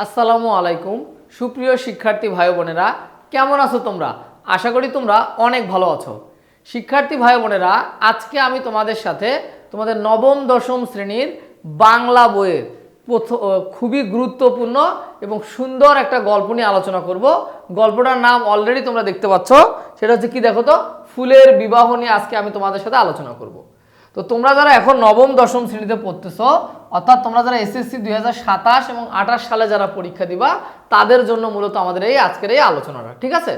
আসসালামু আলাইকুম সুপ্রিয় শিক্ষার্থী ভাই বোনেরা, কেমন আছো তোমরা? আশা করি তোমরা অনেক ভালো আছো। শিক্ষার্থী ভাই বোনেরা, আজকে আমি তোমাদের সাথে তোমাদের নবম দশম শ্রেণীর বাংলা বইয়ের খুবই গুরুত্বপূর্ণ এবং সুন্দর একটা গল্প নিয়ে আলোচনা করব। গল্পটার নাম অলরেডি তোমরা দেখতে পাচ্ছ, সেটা হচ্ছে কি দেখো তো, ফুলের বিবাহ নিয়ে আজকে আমি তোমাদের সাথে আলোচনা করব। তো তোমরা যারা এখন নবম দশম শ্রেণীতে পড়তেছো, অর্থাৎ তোমরা যারা এসএসসি 2027 এবং 28 সালে যারা পরীক্ষা দিবা, তাদের জন্য মূলত আমাদের এই আজকের এই আলোচনাটা, ঠিক আছে?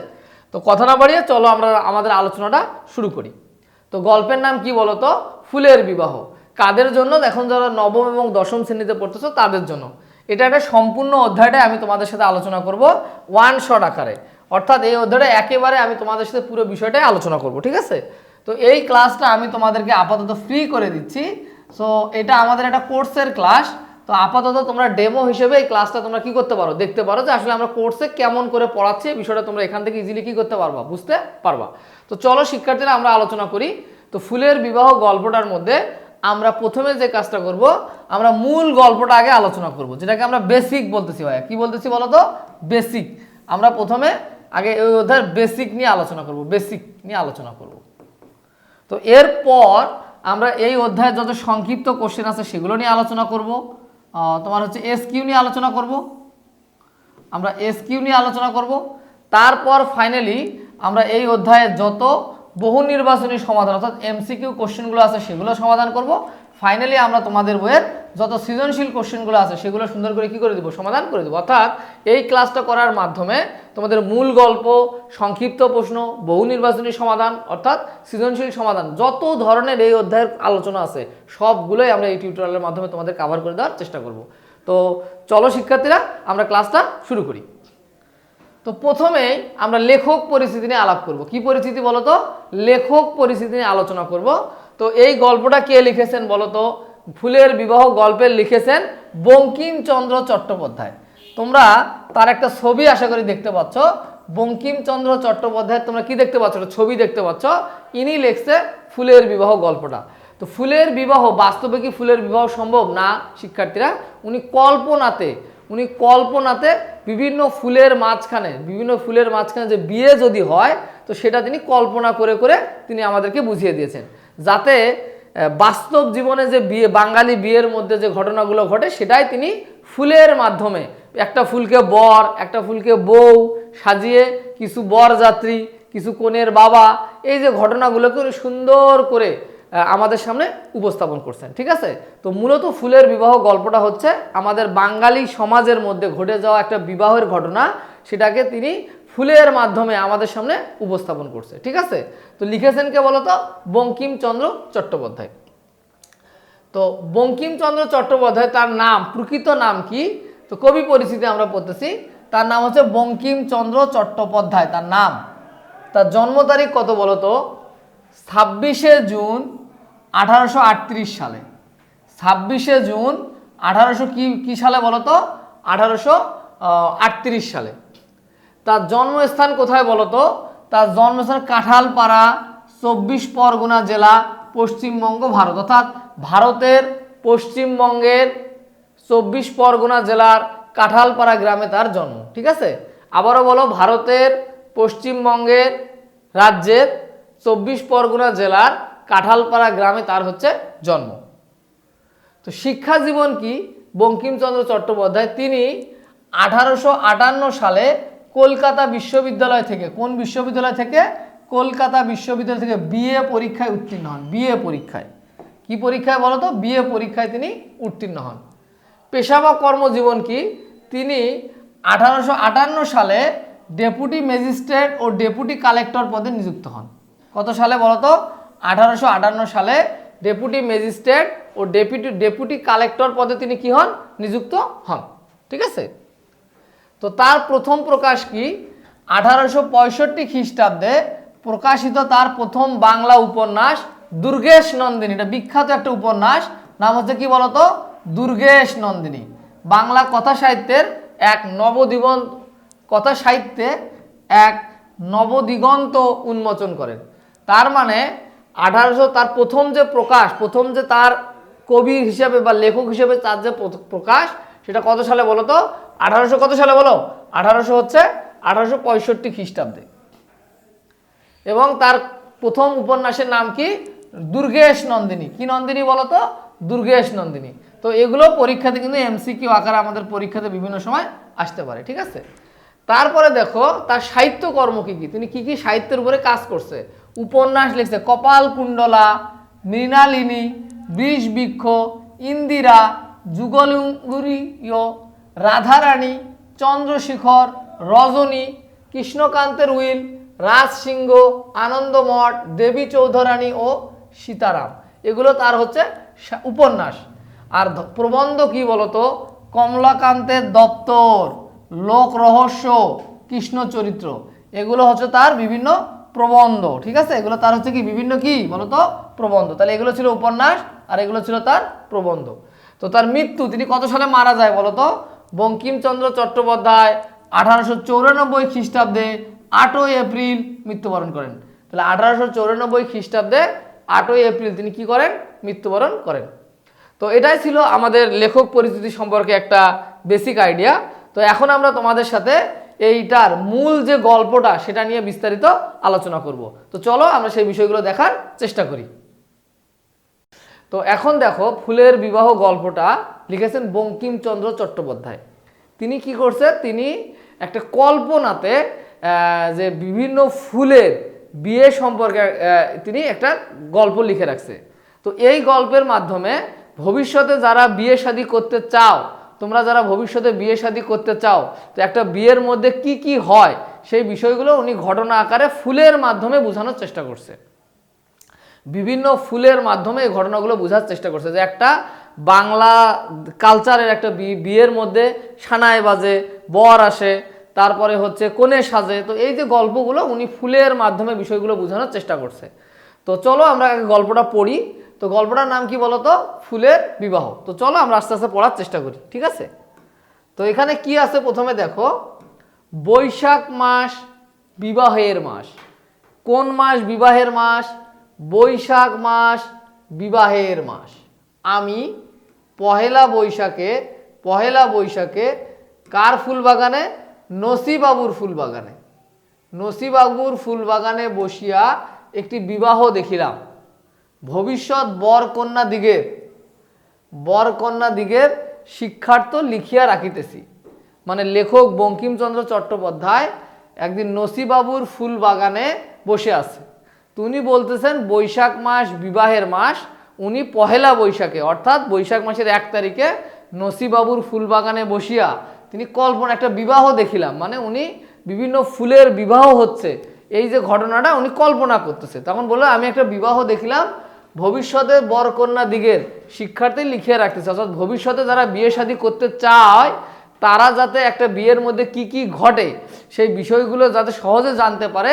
তো কথা না বাড়িয়ে চলো আমরা আমাদের আলোচনাটা শুরু করি। তো গল্পের নাম কি বলো তো? ফুলের বিবাহ। কাদের জন্য? এখন যারা নবম এবং দশম শ্রেণীতে পড়তেছো তাদের জন্য। এটা একটা সম্পূর্ণ অধ্যায়টাই আমি তোমাদের সাথে আলোচনা করব ওয়ান শট আকারে, অর্থাৎ এই অধ্যায়টা একেবারে আমি তোমাদের সাথে পুরো বিষয়টাই আলোচনা করব, ঠিক আছে? তো এই ক্লাসটা আমি তোমাদেরকে আপাতত ফ্রি করে দিচ্ছি। সো এটা আমাদের একটা কোর্সের ক্লাস। তো আপাতত তোমরা ডেমো হিসেবে এই ক্লাসটা তোমরা কি করতে পারো, দেখতে পারো যে আসলে আমরা কোর্সে কেমন করে পড়াচ্ছি, বিষয়টা তোমরা এখান থেকে ইজিলি কি করতে পারবা, বুঝতে পারবা। তো চলো শিক্ষার্থীরা আমরা আলোচনা করি। তো ফুলের বিবাহ গল্পটার মধ্যে আমরা প্রথমে যে কাজটা করব, আমরা মূল গল্পটা আগে আলোচনা করব, যেটাকে আমরা বেসিক বলতেছি। ভাইয়া কি বলতেছি বলো তো? বেসিক। আমরা প্রথমে আগে ওই অধ্যায়ের বেসিক নিয়ে আলোচনা করব, বেসিক নিয়ে আলোচনা করব। তো এরপর আমরা এই অধ্যায়ের যত সংক্ষিপ্ত কোশ্চেন আছে সেগুলো নিয়ে আলোচনা করব। তোমার হচ্ছে এসকিউ নিয়ে আলোচনা করব, আমরা এসকিউ নিয়ে আলোচনা করব। তারপর ফাইনালি আমরা এই অধ্যায়ের যত বহু নির্বাচনী সমাধান অর্থাৎ এমসিকিউ কোশ্চেনগুলো আছে সেগুলো সমাধান করব। ফাইনালি আমরা তোমাদের বইয়ের যত সৃজনশীল কোশ্চেনগুলো আছে সেগুলো সুন্দর করে কি করে দেবো, সমাধান করে দেবো। অর্থাৎ এই ক্লাসটা করার মাধ্যমে তোমাদের মূল গল্প, সংক্ষিপ্ত প্রশ্ন, বহু নির্বাচনী সমাধান অর্থাৎ সৃজনশীল সমাধান, যত ধরনের এই অধ্যায়ের আলোচনা আছে সবগুলোই আমরা এই টিউটোরিয়ালের মাধ্যমে তোমাদের কভার করে দেওয়ার চেষ্টা করব। তো চলো শিক্ষার্থীরা আমরা ক্লাসটা শুরু করি। তো প্রথমেই আমরা লেখক পরিস্থিতি নিয়ে আলাপ করব। কি পরিস্থিতি বলো তো? লেখক পরিস্থিতি নিয়ে আলোচনা করব। তো এই গল্পটা কে লিখেছেন বলো তো? ফুলের বিবাহ গল্পের লিখেছেন বঙ্কিমচন্দ্র চট্টোপাধ্যায়। তোমরা তার একটা ছবি আশা করি দেখতে পাচ্ছ। বঙ্কিমচন্দ্র চট্টোপাধ্যায় তোমরা কি দেখতে পাচ্ছ? ছবি দেখতে পাচ্ছ। ইনি লিখছে ফুলের বিবাহ গল্পটা। তো ফুলের বিবাহ, বাস্তবে কি ফুলের বিবাহ সম্ভব না শিক্ষার্থীরা? উনি কল্পনাতে বিভিন্ন ফুলের মাঝখানে যে বিয়ে যদি হয়, তো সেটা তিনি কল্পনা করে করে তিনি আমাদেরকে বুঝিয়ে দিয়েছেন, যাতে বাস্তব জীবনে যে বিয়ে, বাঙালি বিয়ের মধ্যে যে ঘটনাগুলো ঘটে সেটাই তিনি ফুলের মাধ্যমে, একটা ফুলকে বর, একটা ফুলকে বউ সাজিয়ে, কিছু বরযাত্রী, কিছু কনের বাবা, এই যে ঘটনাগুলোকে উনি সুন্দর করে আমাদের সামনে উপস্থাপন করছেন, ঠিক আছে? তো মূলত ফুলের বিবাহ গল্পটা হচ্ছে আমাদের বাঙালি সমাজের মধ্যে ঘটে যাওয়া একটা বিবাহের ঘটনা, সেটাকে তিনি ফুলের মাধ্যমে আমাদের সামনে উপস্থাপন করছে, ঠিক আছে? তো লিখেছেন কে বলো তো? বঙ্কিমচন্দ্র চট্টোপাধ্যায়। তো বঙ্কিমচন্দ্র চট্টোপাধ্যায়, তার নাম, প্রকৃত নাম কি? তো কবি পরিচিতি আমরা পড়তেছি, তার নাম হচ্ছে বঙ্কিমচন্দ্র চট্টোপাধ্যায় তার নাম। তার জন্ম তারিখ কত বলো তো? 26শে জুন 1838 সালে। 26শে জুন 1800 কি সালে বলো তো? 1838 সালে। তার জন্মস্থান কোথায় বলো তো? তার জন্মস্থান কাঁঠালপাড়া, 24 পরগনা জেলা, পশ্চিমবঙ্গ, ভারত। অর্থাৎ ভারতের পশ্চিমবঙ্গের 24 পরগনা জেলার কাঁঠালপাড়া গ্রামে তার জন্ম, ঠিক আছে? আবারও বলো, ভারতের পশ্চিমবঙ্গের রাজ্যের 24 পরগনা জেলার কাঁঠালপাড়া গ্রামে তার হচ্ছে জন্ম। তো শিক্ষা জীবন কি বঙ্কিমচন্দ্র চট্টোপাধ্যায়? তিনি 1858 সালে কলকাতা বিশ্ববিদ্যালয় থেকে, কোন বিশ্ববিদ্যালয় থেকে? কলকাতা বিশ্ববিদ্যালয় থেকে বিএ পরীক্ষায় উত্তীর্ণ হন। বিএ পরীক্ষায়, কি পরীক্ষায় বলো তো? বিএ পরীক্ষায় তিনি উত্তীর্ণ হন। পেশা বা কর্মজীবন কি? তিনি 1858 সালে ডেপুটি ম্যাজিস্ট্রেট ও ডেপুটি কালেক্টর পদে নিযুক্ত হন। কত সালে বলো তো? 1858 সালে ডেপুটি ম্যাজিস্ট্রেট ও ডেপুটি কালেক্টর পদে তিনি কি হন? নিযুক্ত হন, ঠিক আছে? তো তার প্রথম প্রকাশ কি? 1865 খ্রিস্টাব্দে প্রকাশিত তার প্রথম বাংলা উপন্যাস দুর্গেশ নন্দিনী। এটা বিখ্যাত একটা উপন্যাস, নাম হচ্ছে কি বলতো? দুর্গেশ নন্দিনী। বাংলা কথা সাহিত্যের এক নবদিগন্ত উন্মোচন করেন। তার মানে তার প্রথম যে তার কবি হিসেবে বা লেখক হিসেবে তার যে প্রকাশ, সেটা কত সালে বলো তো? 1800 কত সালে বলো? 1800 হচ্ছে 1865 খ্রিস্টাব্দে। এবং তার প্রথম উপন্যাসের নাম কি? দুর্গেশ নন্দিনী। কি নন্দিনী বলো তো? দুর্গেশ নন্দিনী। তো এগুলো পরীক্ষাতে কিন্তু এমসিকিউ আকারে আমাদের পরীক্ষাতে বিভিন্ন সময় আসতে পারে, ঠিক আছে? তারপরে দেখো তার সাহিত্যকর্ম কি কি, তিনি কি কি সাহিত্যের উপরে কাজ করছে। উপন্যাস লিখছে কপাল কুণ্ডলা, মৃণালিনী, বৃষ-বৃক্ষ, ইন্দিরা, যুগলঙ্গুরীয়, রাধারানী, চন্দ্রশেখর, রজনী, কৃষ্ণকান্তের উইল, রাজসিংহ, আনন্দমঠ, দেবী চৌধুরানী ও সীতারাম। এগুলো তার হচ্ছে উপন্যাস। আর প্রবন্ধ কি বলতো? কমলাকান্তের দপ্তর, লোক রহস্য, কৃষ্ণ চরিত্র, এগুলো হচ্ছে তার বিভিন্ন প্রবন্ধ, ঠিক আছে? এগুলো তার হচ্ছে কি বিভিন্ন কি বলতো? প্রবন্ধ। তাহলে এগুলো ছিল উপন্যাস আর এগুলো ছিল তার প্রবন্ধ। তো তার মৃত্যু, তিনি কত সালে মারা যায় বলতো? বঙ্কিমচন্দ্র চট্টোপাধ্যায় 1894 খ্রিস্টাব্দে 8ই এপ্রিল মৃত্যুবরণ করেন। তাহলে 1894 খ্রিস্টাব্দে 8ই এপ্রিল তিনি কি করেন? মৃত্যুবরণ করেন। তো এটাই ছিল আমাদের লেখক পরিচিতি সম্পর্কে একটা বেসিক আইডিয়া। তো এখন আমরা তোমাদের সাথে এইটার মূল যে গল্পটা সেটা নিয়ে বিস্তারিত আলোচনা করব। তো চলো আমরা সেই বিষয়গুলো দেখার চেষ্টা করি। তো এখন দেখো ফুলের বিবাহ গল্পটা লিখেছেন বঙ্কিমচন্দ্র চট্টোপাধ্যায়। তিনি কি করছে? তিনি একটা কল্পনাতে যে বিভিন্ন ফুলের বিয়ে সম্পর্কে তিনি একটা গল্প লিখে রাখছে। তো এই গল্পের মাধ্যমে ভবিষ্যতে যারা বিয়ে শাদী করতে চাও, তোমরা যারা ভবিষ্যতে বিয়ে শাদী করতে চাও, তো একটা বিয়ের মধ্যে কি কি হয় সেই বিষয়গুলো উনি ঘটনা আকারে ফুলের মাধ্যমে বোঝানোর চেষ্টা করছে। বিভিন্ন ফুলের মাধ্যমে এই ঘটনাগুলো বোঝার চেষ্টা করছে যে একটা বাংলা কালচারের একটা বিয়ের মধ্যে সানায় বাজে, বর আসে, তারপরে হচ্ছে কনে সাজে। তো এই যে গল্পগুলো উনি ফুলের মাধ্যমে বিষয়গুলো বোঝানোর চেষ্টা করছে। তো চলো আমরা গল্পটা পড়ি। তো গল্পটার নাম কি বলতো? ফুলের বিবাহ। তো চলো আমরা আস্তে আস্তে পড়ার চেষ্টা করি, ঠিক আছে? তো এখানে কি আছে প্রথমে দেখো, বৈশাখ মাস বিবাহের মাস। কোন মাস বিবাহের মাস? বৈশাখ মাস বিবাহের মাস। আমি পহেলা বৈশাখে কার ফুল বাগানে? নসিবাবুর ফুল বাগানে। নসিবাবুর ফুল বাগানে বসিয়া একটি বিবাহ দেখিলাম। ভবিষ্যৎ বর কন্যা দিগের শিক্ষার্থ লিখিয়া রাখিতেছি। মানে লেখক বঙ্কিমচন্দ্র চট্টোপাধ্যায় একদিন নসিবাবুর ফুল বাগানে বসে আছে। তো উনি বলতেছেন বৈশাখ মাস বিবাহের মাস। উনি পহেলা বৈশাখে অর্থাৎ বৈশাখ মাসের 1 তারিখে নসিবাবুর ফুল বাগানে বসিয়া তিনি কল্পনা একটা বিবাহ দেখিলাম, মানে উনি বিভিন্ন ফুলের বিবাহ হচ্ছে এই যে ঘটনাটা উনি কল্পনা করতেছে। তখন বললো আমি একটা বিবাহ দেখিলাম, ভবিষ্যতে বর কন্যা দিগের শিক্ষার্থী লিখিয়ে রাখতেছে। অর্থাৎ ভবিষ্যতে যারা বিয়ে শাদী করতে চায় তারা যাতে একটা বিয়ের মধ্যে কি কি ঘটে সেই বিষয়গুলো যাতে সহজে জানতে পারে,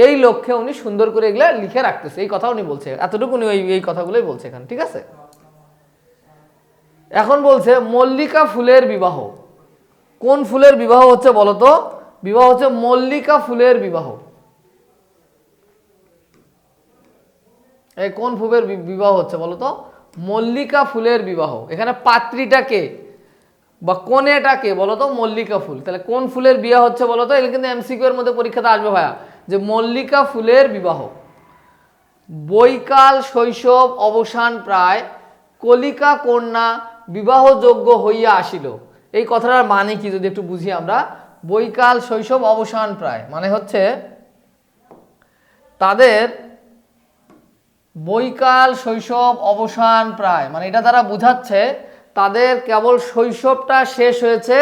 এই লক্ষ্যে উনি সুন্দর করে এগুলা লিখে রাখতেছে। এই কথা উনি বলছে, এতটুকু উনি এই কথাগুলোই বলছে এখানে, ঠিক আছে? এখন বলছে মল্লিকা ফুলের বিবাহ। কোন ফুলের বিবাহ হচ্ছে বলতো? বিবাহ হচ্ছে মল্লিকা ফুলের বিবাহ। এই কোন ফুলের বিবাহ হচ্ছে বলতো? মল্লিকা ফুলের বিবাহ। এখানে পাত্রীটাকে বা কনেটাকে বলতো মল্লিকা ফুল। তাহলে কোন ফুলের বিয়ে হচ্ছে বলতো? এগুলো কিন্তু এমসিকিউ এর মধ্যে পরীক্ষাতে আসবে ভাইয়া, যে মল্লিকা ফুলের বিবাহ। বৈকাল শৈশব অবসান প্রায়, কলিকা কন্যা বিবাহযোগ্য হইয়া আসিল। এই কথাটার মানে কি যদি একটু বুঝি আমরা। বৈকাল শৈশব অবসান প্রায় মানে হচ্ছে তাদের বৈকাল শৈশব অবসান প্রায়, মানে এটা দ্বারা বোঝাচ্ছে তাদের কেবল শৈশবটা শেষ হয়েছে,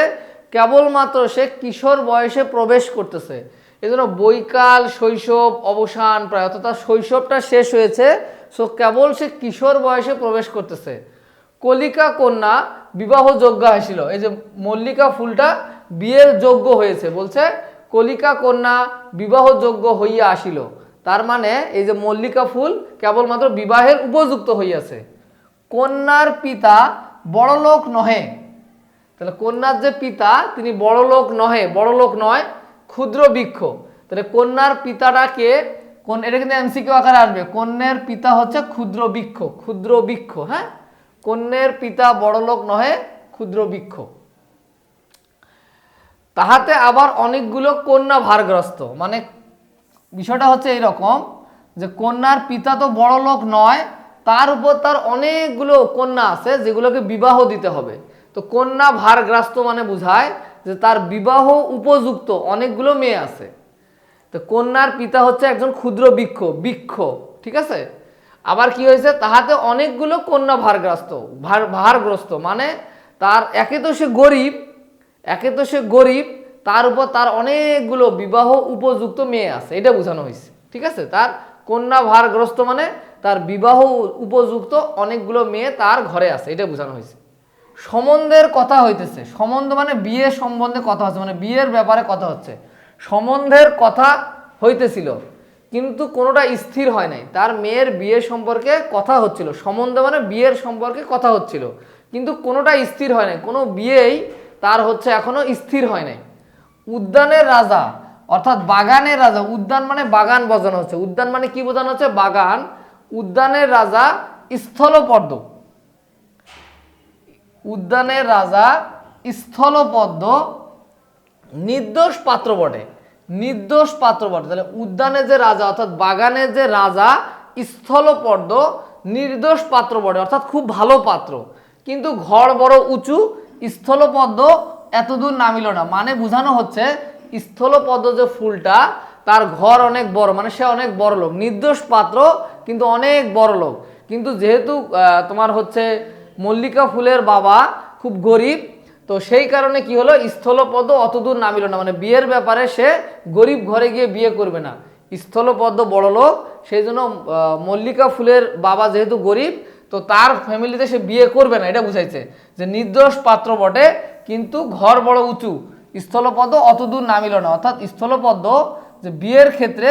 কেবলমাত্র সে কিশোর বয়সে প্রবেশ করতেছে। এই জন্য বৈকাল শৈশব অবসান প্রায়, অর্থাৎ তার শৈশবটা শেষ হয়েছে, সো কেবল সে কিশোর বয়সে প্রবেশ করতেছে। কলিকা কন্যা বিবাহযোগ্য হয়েছিল। এই যে মল্লিকা ফুলটা বিয়ের যোগ্য হয়েছে, বলছে কলিকা কন্যা বিবাহযোগ্য হইয়া আসিল। তার মানে এই যে মল্লিকা ফুল কেবলমাত্র বিবাহের উপযুক্ত হইয়াছে। কন্যার পিতা বড়লোক নহে। তাহলে কন্যার যে পিতা তিনি বড়লোক নয়, ক্ষুদ্র বৃক্ষ। তাহলে কন্যার পিতাটা কে? এটা কিন্তু এমসিকিউ আকারে আসবে। কন্যার পিতা হচ্ছে ক্ষুদ্র বৃক্ষ। হ্যাঁ, কন্যার পিতা বড়লোক নহে, ক্ষুদ্র বৃক্ষ। তাহাতে আবার অনেকগুলো কন্যা ভারগ্রস্ত। মানে বিষয়টা হচ্ছে এইরকম যে কন্যার পিতা তো বড় লোক নয়, তার উপর তার অনেকগুলো কন্যা আছে যেগুলোকে বিবাহ দিতে হবে। তো কন্যা ভারগ্রস্ত মানে বোঝায় যে তার বিবাহ উপযুক্ত অনেকগুলো মেয়ে আছে। তো কন্যার পিতা হচ্ছে একজন ক্ষুদ্র বৃক্ষ, ঠিক আছে। আবার কি হয়েছে, তাহাতে অনেকগুলো কন্যা ভারগ্রস্ত মানে তার একে তো সে গরিব, তার উপর তার অনেকগুলো বিবাহ উপযুক্ত মেয়ে আছে, এটা বোঝানো হয়েছে, ঠিক আছে। তার কন্যা ভারগ্রস্ত মানে তার বিবাহ উপযুক্ত অনেকগুলো মেয়ে তার ঘরে আছে, এটা বোঝানো হয়েছে। সম্বন্ধের কথা হইতেছে, সম্বন্ধ মানে বিয়ে সম্বন্ধে কথা হচ্ছে, মানে বিয়ের ব্যাপারে কথা হচ্ছে। সম্বন্ধের কথা হইতেছিল কিন্তু কোনোটা স্থির হয় নাই। তার মেয়ের বিয়ে সম্পর্কে কথা হচ্ছিল, সম্বন্ধ মানে বিয়ের সম্পর্কে কথা হচ্ছিল কিন্তু কোনোটা স্থির হয় নাই, কোনো বিয়েই তার হচ্ছে এখনো স্থির হয় নাই। উদ্যানের রাজা অর্থাৎ বাগানের রাজা, উদ্যান মানে বাগান বোঝানো হচ্ছে, উদ্যান মানে কি বোঝানো হচ্ছে, বাগান। উদ্যানের রাজা স্থলপদ্ম, উদ্যানের রাজা স্থলপদ্ম নির্দোষ পাত্র বটে, নির্দোষ পাত্র বটে। তাহলে উদ্যানের যে রাজা অর্থাৎ বাগানের যে রাজা স্থলপদ্ম নির্দোষ পাত্র বটে, অর্থাৎ খুব ভালো পাত্র, কিন্তু ঘর বড় উঁচু, স্থলপদ্ম এতদূর নামিল না। মানে বোঝানো হচ্ছে স্থলপদ্ম যে ফুলটা তার ঘর অনেক বড়, মানে সে অনেক বড় লোক, নির্দোষ পাত্র কিন্তু অনেক বড় লোক। কিন্তু যেহেতু তোমার হচ্ছে মল্লিকা ফুলের বাবা খুব গরিব, তো সেই কারণে কি হলো, স্থলপদ্ম অতদূর নামিল না, মানে বিয়ের ব্যাপারে সে গরিব ঘরে গিয়ে বিয়ে করবে না। স্থলপদ্ম বড় লোক, সেই জন্য মল্লিকা ফুলের বাবা যেহেতু গরিব, তো তার ফ্যামিলিতে সে বিয়ে করবে না, এটা বুঝাইছে যে নির্দোষ পাত্র বটে কিন্তু ঘর বড় উঁচু, স্থলপদ্ম অতদূর নামিল না। অর্থাৎ স্থলপদ্ম যে বিয়ের ক্ষেত্রে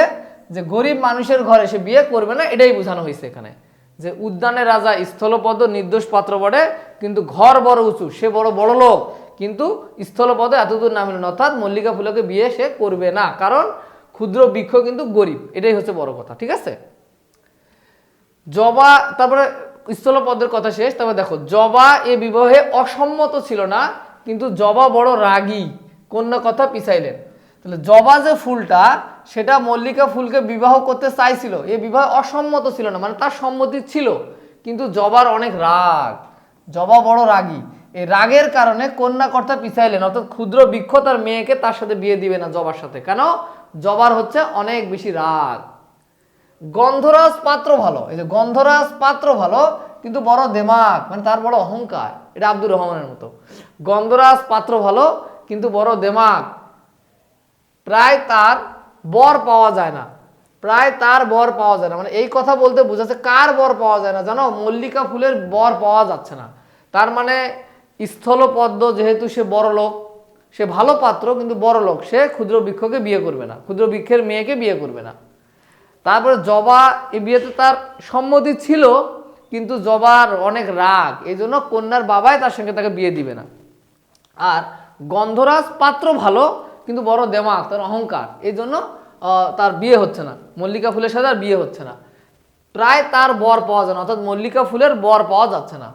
যে গরিব মানুষের ঘরে সে বিয়ে করবে না, এটাই বোঝানো হয়েছে এখানে, যে উদ্যানের রাজা স্থলপদ্ম নির্দোষ পাত্র বটে কিন্তু ঘর বড় উঁচু, সে বড় লোক কিন্তু স্থলপদ্ম এতদূর নামিল না। অর্থাৎ মল্লিকা ফুলকে বিয়ে সে করবে না, কারণ ক্ষুদ্র বৃক্ষ কিন্তু গরিব, এটাই হচ্ছে বড় কথা, ঠিক আছে। জবা, তারপরে স্থলপদ্মের কথা শেষ। তারপরে দেখো, জবা এ বিবাহে অসম্মত ছিল না কিন্তু জবা বড় রাগী, কন্যা কথা পিছাইলেন। তাহলে জবা যে ফুলটা সেটা মল্লিকা ফুলকে বিবাহ করতে চাইছিল, এ বিবাহ অসম্মত ছিল না, মানে তার সম্মতি ছিল কিন্তু জবার অনেক রাগ, জবা বড় রাগী। এই রাগের কারণে কন্যা কর্তা পিছাইলেন, অর্থাৎ ক্ষুদ্র বৃক্ষ তার মেয়েকে তার সাথে বিয়ে দিবে না জবার সাথে। কেন? জবার হচ্ছে অনেক বেশি রাগ। গন্ধরাজ পাত্র ভালো, এই যে গন্ধরাজ পাত্র ভালো কিন্তু বড় দেমাগ, মানে তার বড় অহংকার, এটা আব্দুর রহমানের মতো। গন্ধরাজ পাত্র ভালো কিন্তু বড় দেমাগ, প্রায় তার বর পাওয়া যায় না, প্রায় তার বর পাওয়া যায় না। মানে এই কথা বলতে বোঝাচ্ছে কার বর পাওয়া যায় না জানো, মল্লিকা ফুলের বর পাওয়া যাচ্ছে না। তার মানে স্থলপদ্ম যেহেতু সে বড় লোক, সে ভালো পাত্র কিন্তু বড় লোক, সে ক্ষুদ্র বৃক্ষকে বিয়ে করবে না, ক্ষুদ্র বৃক্ষের মেয়েকে বিয়ে করবে না। তারপরে জবা এই বিয়েতে তার সম্মতি ছিল কিন্তু জবার অনেক রাগ, এই জন্য কন্যার বাবাই তার সঙ্গে তাকে বিয়ে দিবে না। আর গন্ধরাজ পাত্র ভালো কিন্তু বড় দেমাগ, তার অহংকার, এই জন্য তার বিয়ে হচ্ছে না, মল্লিকা ফুলের সাথে আর বিয়ে হচ্ছে না। প্রায় তার বর পাওয়া যায় না, অর্থাৎ মল্লিকা ফুলের বর পাওয়া যাচ্ছে না।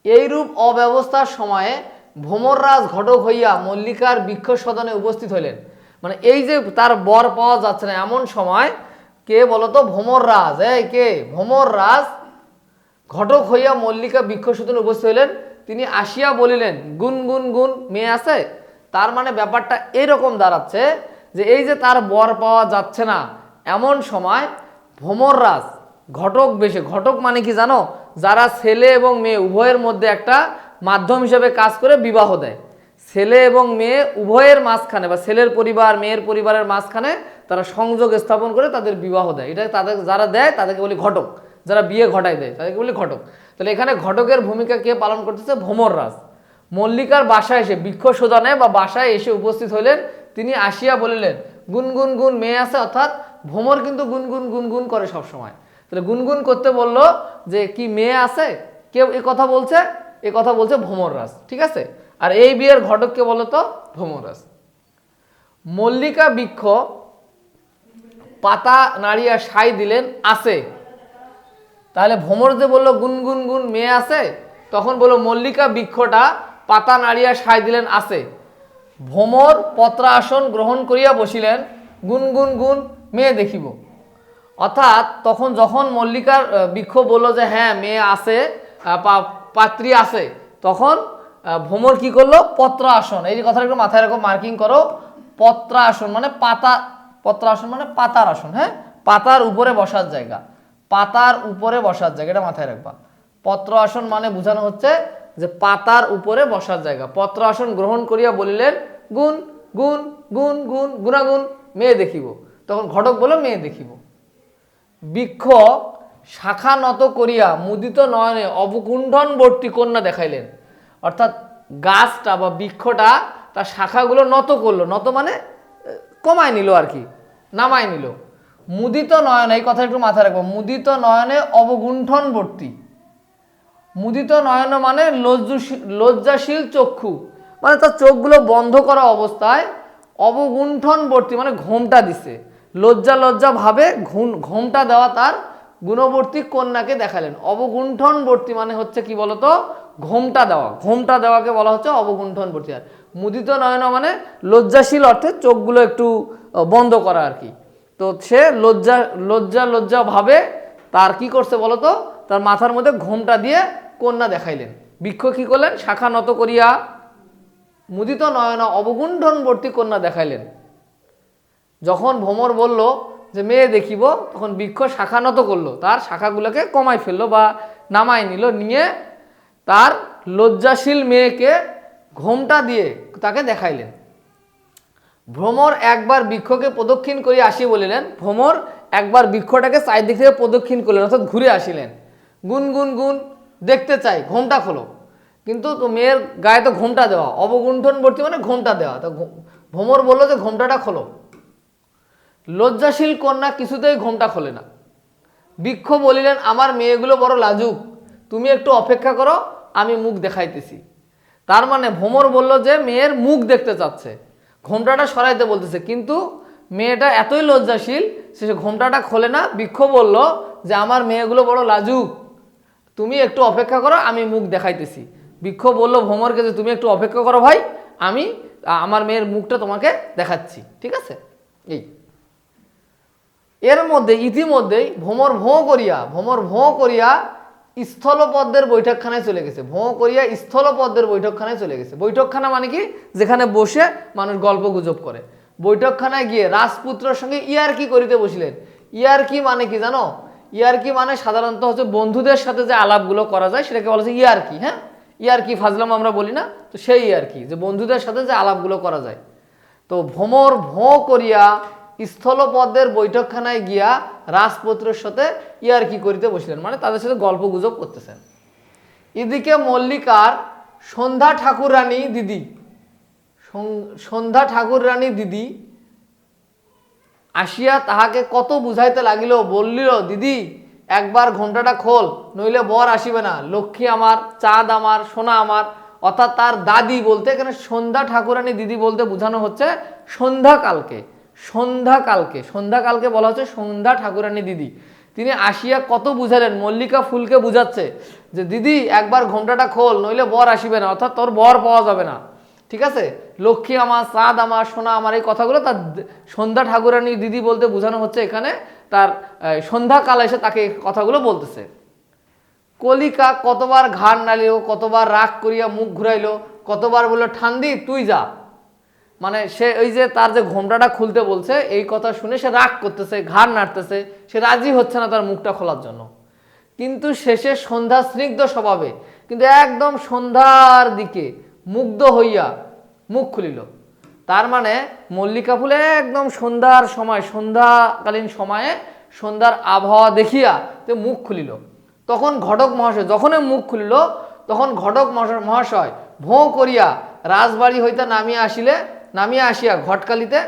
এইরূপ অব্যবস্থার সময়ে ভ্রমররাজ ঘটক হইয়া মল্লিকার বৃক্ষ সদনে উপস্থিত হইলেন। মানে এই যে তার বর পাওয়া যাচ্ছে না এমন সময় কে বলতো, ভ্রমররাজ, কে? ভ্রমররাজ ঘটক হইয়া মল্লিকা বৃক্ষ সদনে উপস্থিত হইলেন। তিনি আসিয়া বলিলেন, গুন গুন গুন মেয়ে আছে। তার মানে ব্যাপারটা এরকম দাঁড়াচ্ছে যে এই যে তার বর পাওয়া যাচ্ছে না এমন সময় ভ্রমররাজ ঘটক বেশে, ঘটক মানে কি জানো, যারা ছেলে এবং মেয়ে উভয়ের মধ্যে একটা মাধ্যম হিসেবে কাজ করে বিবাহ দেয়। ছেলে এবং মেয়ে উভয়ের মাঝখানে বা ছেলের পরিবার মেয়ের পরিবারের মাঝখানে তারা সংযোগ স্থাপন করে তাদের বিবাহ দেয়, এটা তাদের যারা দেয় তাদেরকে বলি ঘটক, যারা বিয়ে ঘটায় দেয় তাদেরকে বলি ঘটক। তাহলে এখানে ঘটকের ভূমিকা কে পালন করতেছে? ভ্রমররাজ। মল্লিকার বাসায় এসে বৃক্ষ সদনে বা বাসায় এসে উপস্থিত হইলেন। তিনি আসিয়া বলিলেন, গুনগুন গুন মেয়ে আছে, অর্থাৎ ভ্রমর কিন্তু গুনগুন গুনগুন করে সবসময়। তাহলে গুনগুন করতে বলল যে কি মেয়ে আছে, কেউ এ কথা বলছে, এ কথা বলছে ভ্রমররাজ, ঠিক আছে। আর এই বিয়ের ঘটককে বলো তো ভ্রমররাজ। মল্লিকা বৃক্ষ পাতা নাড়িয়া সাই দিলেন, আছে। তাহলে ভ্রমর যে বললো গুনগুন গুন মেয়ে আছে, তখন বললো মল্লিকা বৃক্ষটা পাতা নাড়িয়া সাই দিলেন, আছে। ভ্রমর পত্রাসন গ্রহণ করিয়া বসিলেন, গুনগুন গুন মেয়ে দেখিব। অর্থাৎ তখন যখন মল্লিকার বৃক্ষ বলল যে হ্যাঁ মেয়ে আছে, পাত্রী আছে, তখন ভ্রমর কি করলো? পত্রাসন, এই যে কথাটা একটু মাথায় রাখো, মার্কিং করো। পত্রাসন মানে পাতা, পত্রাসন মানে পাতার আসন, হ্যাঁ, পাতার উপরে বসার জায়গা, পাতার উপরে বসার জায়গা, এটা মাথায় রাখবা। পত্র আসন মানে বোঝানো হচ্ছে যে পাতার উপরে বসার জায়গা। পত্র আসন গ্রহণ করিয়া বলিলেন, গুণ গুণ গুণ গুণ গুণাগুণ মেয়ে দেখিব। তখন ঘটক বলে মেয়ে দেখিব। বৃক্ষ শাখা নত করিয়া মুদিত নয়নে অবকুণ্ঠনবর্তী কন্যা দেখাইলেন। অর্থাৎ গাছটা বা বৃক্ষটা তার শাখাগুলো নত করলো, নত মানে কমায় নিল আর কি, নামায় নিল। মুদিত নয়নে, এই কথা একটু মাথায় রাখবো, মুদিত নয়নে অবগুণ্ঠনবর্তী। মুদিত নয়ন মানে লজ্জাশীল চক্ষু, মানে তার চোখগুলো বন্ধ করা অবস্থায় অবগুণ্ঠনবর্তী মানে ঘোমটা দিছে, লজ্জা লজ্জা ভাবে ঘোমটা দেওয়া তার গুণবর্তী কন্যাকে দেখালেন। অবগুণ্ঠনবর্তী মানে হচ্ছে কি বলতো? ঘোমটা দেওয়া, ঘোমটা দেওয়াকে বলা হচ্ছে অবগুণ্ঠনবর্তী। আর মুদিত নয়ন মানে লজ্জাশীল অর্থে চোখগুলো একটু বন্ধ করা আর কি। তো সে লজ্জা লজ্জা লজ্জা ভাবে তার কি করছে বলতো? তার মাথার মধ্যে ঘোমটা দিয়ে কন্যা দেখাইলেন। বৃক্ষ কি করলেন? শাখা নত করিয়া মুদিত নয়ন অবগুণ্ঠনবর্তী কন্যা দেখাইলেন। যখন ভ্রমর বলল যে মেয়ে দেখিব, তখন বৃক্ষ শাখা নত করলো, তার শাখাগুলোকে কমাই ফেললো বা নামাই নিল, নিয়ে তার লজ্জাশীল মেয়েকে ঘোমটা দিয়ে তাকে দেখাইলেন। ভ্রমর একবার বৃক্ষকে প্রদক্ষিণ করিয়া আসি বলিলেন। ভ্রমর একবার বৃক্ষটাকে চারিদিক থেকে প্রদক্ষিণ করলেন, অর্থাৎ ঘুরে আসিলেন। গুন গুন গুন দেখতে চাই, ঘোমটা খোলো। কিন্তু তো মেয়ের গায়ে তো ঘোমটা দেওয়া, অবগুণ্ঠনবর্তী মানে ঘোমটা দেওয়া। তো ভ্রমর বললো যে ঘোমটাটা খোলো। লজ্জাশীল কন্যা কিছুতেই ঘোমটা খোলে না। বৃক্ষ বলিলেন, আমার মেয়েগুলো বড় লাজুক, তুমি একটু অপেক্ষা করো, আমি মুখ দেখাইতেছি। তার মানে ভ্রমর বলল যে মেয়ের মুখ দেখতে চাচ্ছে, ঘোমটাটা সরাইতে বলতেছে, কিন্তু মেয়েটা এতই লজ্জাশীল সে ঘোমটাটা খোলে না। বৃক্ষ বলল যে আমার মেয়েগুলো বড় লাজুক, তুমি একটু অপেক্ষা করো, আমি মুখ দেখাইতেছি। বৃক্ষ বলল ভ্রমরকে যে তুমি একটু অপেক্ষা করো ভাই, আমি আমার মেয়ের মুখটা তোমাকে দেখাচ্ছি, ঠিক আছে? এই এর মধ্যে ইতিমধ্যেই ভ্রমর ভোঁ করিয়া স্থলপদ্মের বৈঠকখানায় চলে গেছে। ভোঁ করিয়া স্থলপদ্মের বৈঠকখানায় চলে গেছে। বৈঠকখানা মানে কি? যেখানে বসে মানুষ গল্প গুজব করে। বৈঠকখানায় গিয়ে রাজপুত্রের সঙ্গে ইয়ারকি করিতে বসিলেন। ইয়ারকি মানে কি জানো? ইয়ারকি মানে সাধারণত হচ্ছে বন্ধুদের সাথে যে আলাপগুলো করা যায় সেটাকে বলা যায় ইয়ারকি। হ্যাঁ, ইয়ারকি ফাজলাম আমরা বলি না, তো সেই ইয়ারকি, যে বন্ধুদের সাথে যে আলাপগুলো করা যায়। তো ভ্রমর ভোঁ করিয়া স্থলপদ্মের বৈঠকখানায় গিয়া রাজপুত্রের সাথে ইয়ারকি করিতে বসলেন, মানে তাদের সাথে গল্প গুজব করতেছেন। এদিকে মল্লিকার সন্ধ্যা ঠাকুর রানী দিদি আসিয়া তাহাকে কত বুঝাইতে লাগিল। বললিল, দিদি একবার ঘোমটাটা খোল, নইলে বর আসিবে না, লক্ষ্মী আমার, চাঁদ আমার, সোনা আমার। অর্থাৎ তার দাদি বলতে এখানে সন্ধ্যা ঠাকুরানী দিদি বলতে বোঝানো হচ্ছে সন্ধ্যাকালকে বলা হচ্ছে সন্ধ্যা ঠাকুরানী দিদি। তিনি আসিয়া কত বুঝালেন, মল্লিকা ফুলকে বুঝাচ্ছে যে দিদি একবার ঘোমটাটা খোল, নইলে বর আসিবে না, অর্থাৎ তোর বর পাওয়া যাবে না, ঠিক আছে? লক্ষ্মী আমার, চাঁদ আমার, সোনা আমার, এই কথাগুলো তার সন্ধ্যা ঠাকুরানী দিদি বলতে বোঝানো হচ্ছে এখানে। তার সন্ধ্যাকাল এসে তাকে কথাগুলো বলতেছে। কলিকা কতবার ঘাড় নাড়িল, কতবার রাগ করিয়া মুখ ঘুরাইল, কতবার বলল ঠান্দি তুই যা। মানে সে ওই যে তার যে ঘোমটাটা খুলতে বলছে এই কথা শুনে সে রাগ করতেছে, ঘাড় নাড়তেছে, সে রাজি হচ্ছে না তার মুখটা খোলার জন্য। কিন্তু শেষে সন্ধ্যা স্নিগ্ধ স্বভাবে, কিন্তু একদম সন্ধ্যার দিকে মুগ্ধ হইয়া মুখ খুলিল। তার মানে মল্লিকা ফুলে একদম সন্ধ্যাকালীন সময়ে সন্ধ্যার আবহাওয়া দেখিয়া তে মুখ খুলিল। তখন ঘটক মহাশয় যখনই মুখ খুলিল, তখন ঘটক মহাশয় ভোঁ করিয়া রাজবাড়ি হইতে নামিয়া আসিয়া ঘটকালিতে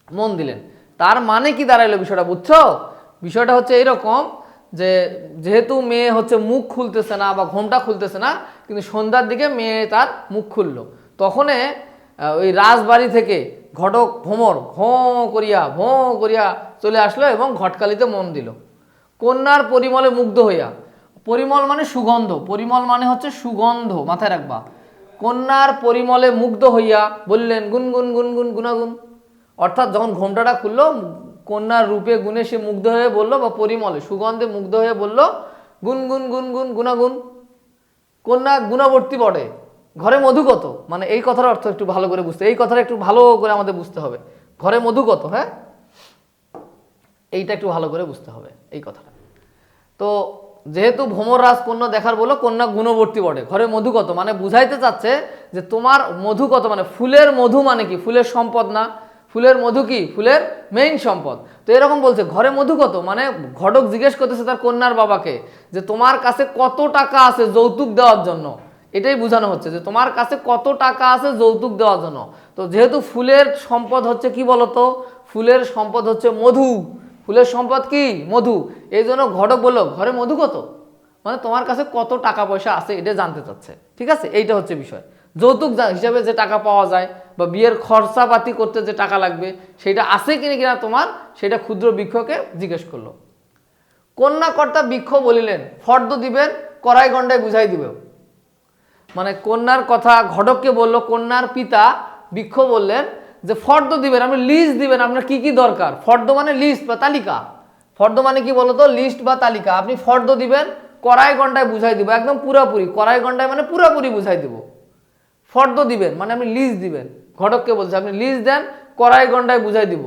মন দিলেন। তার মানে কি দাঁড়াইলো বিষয়টা, বুঝছো? বিষয়টা হচ্ছে এইরকম যে যেহেতু মেয়ে হচ্ছে মুখ খুলতেছে না বা ঘোমটা খুলতেছে না, কিন্তু সন্ধ্যার দিকে মেয়ে তার মুখ খুললো, তখনে ওই রাজবাড়ি থেকে ঘটক ভ্রমর ভোঁ করিয়া চলে আসলো এবং ঘটকালিতে মন দিল। কন্যার পরিমলে মুগ্ধ হইয়া, পরিমল মানে সুগন্ধ, পরিমল মানে হচ্ছে সুগন্ধ, মাথায় রাখবা। কন্যার পরিমলে মুগ্ধ হইয়া বললেন গুনগুন গুনগুন গুনাগুন। অর্থাৎ যখন ঘোমটাটা খুললো, কন্যার রূপে গুণে সে মুগ্ধ হয়ে বলল, বা পরিমলে সুগন্ধে মুগ্ধ হয়ে বলল গুনগুন গুনগুন গুনাগুন। কন্যা গুণাবর্তী বটে, ঘরে মধু কত, মানে এই কথার অর্থ একটু ভালো করে বুঝতে, এই কথাটা একটু ভালো করে আমাদের বুঝতে হবে। ঘরে মধু কত, হ্যাঁ, এইটা একটু ভালো করে বুঝতে হবে এই কথাটা। তো যেহেতু ভ্রমর রাজকন্যা দেখার বলো কন্যা গুণবর্তী বটে, ঘরে মধু কত মানে বুঝাইতে চাচ্ছে যে তোমার মধু কত, মানে ফুলের মধু মানে কি, ফুলের সম্পদ না, ফুলের মধু কি, ফুলের মেইন সম্পদ। তো এরকম বলছে ঘরে মধু কত, মানে ঘটক জিজ্ঞেস করতেছে তার কন্যার বাবাকে যে তোমার কাছে কত টাকা আছে যৌতুক দেওয়ার জন্য। এটাই বোঝানো হচ্ছে যে তোমার কাছে কত টাকা আছে যৌতুক দেওয়ার জন্য। তো যেহেতু ফুলের সম্পদ হচ্ছে কি বলতো, ফুলের সম্পদ হচ্ছে মধু, ফুলের সম্পদ কি মধু, এই জন্য ঘটক বললো ঘরে মধু কত, মানে তোমার কাছে কত টাকা পয়সা আছে এটা জানতে চাচ্ছে। ঠিক আছে, এইটা হচ্ছে বিষয়। যৌতুক হিসাবে যে টাকা পাওয়া যায় বা বিয়ের খরচাপাতি করতে যে টাকা লাগবে সেটা আছে কিনা কিনা তোমার, সেটা ক্ষুদ্র বৃক্ষকে জিজ্ঞেস করলো। কন্যাকর্তা বৃক্ষ বলিলেন ফর্দ দিবেন, কড়াই গন্ডায় বুঝাই দিবে। মানে কন্যার কথা ঘটককে বলল, কন্যার পিতা বৃক্ষ বললেন যে ফর্দ দিবেন, আপনি লিস্ট দিবেন আপনার কি কি দরকার। ফর্দ মানে লিস্ট বা তালিকা, ফর্দ মানে কি বলতো, লিস্ট বা তালিকা। আপনি ফর্দ দিবেন, কড়াই গন্ডায় বুঝাই দিব, একদম পুরাপুরি, কড়াই গন্ডায় মানে পুরাপুরি বুঝাই দিব। ফর্দ দিবেন মানে আপনি লিস্ট দিবেন, ঘটককে বলছে আপনি লিস্ট দেন, কড়াই গন্ডায় বুঝাই দিব।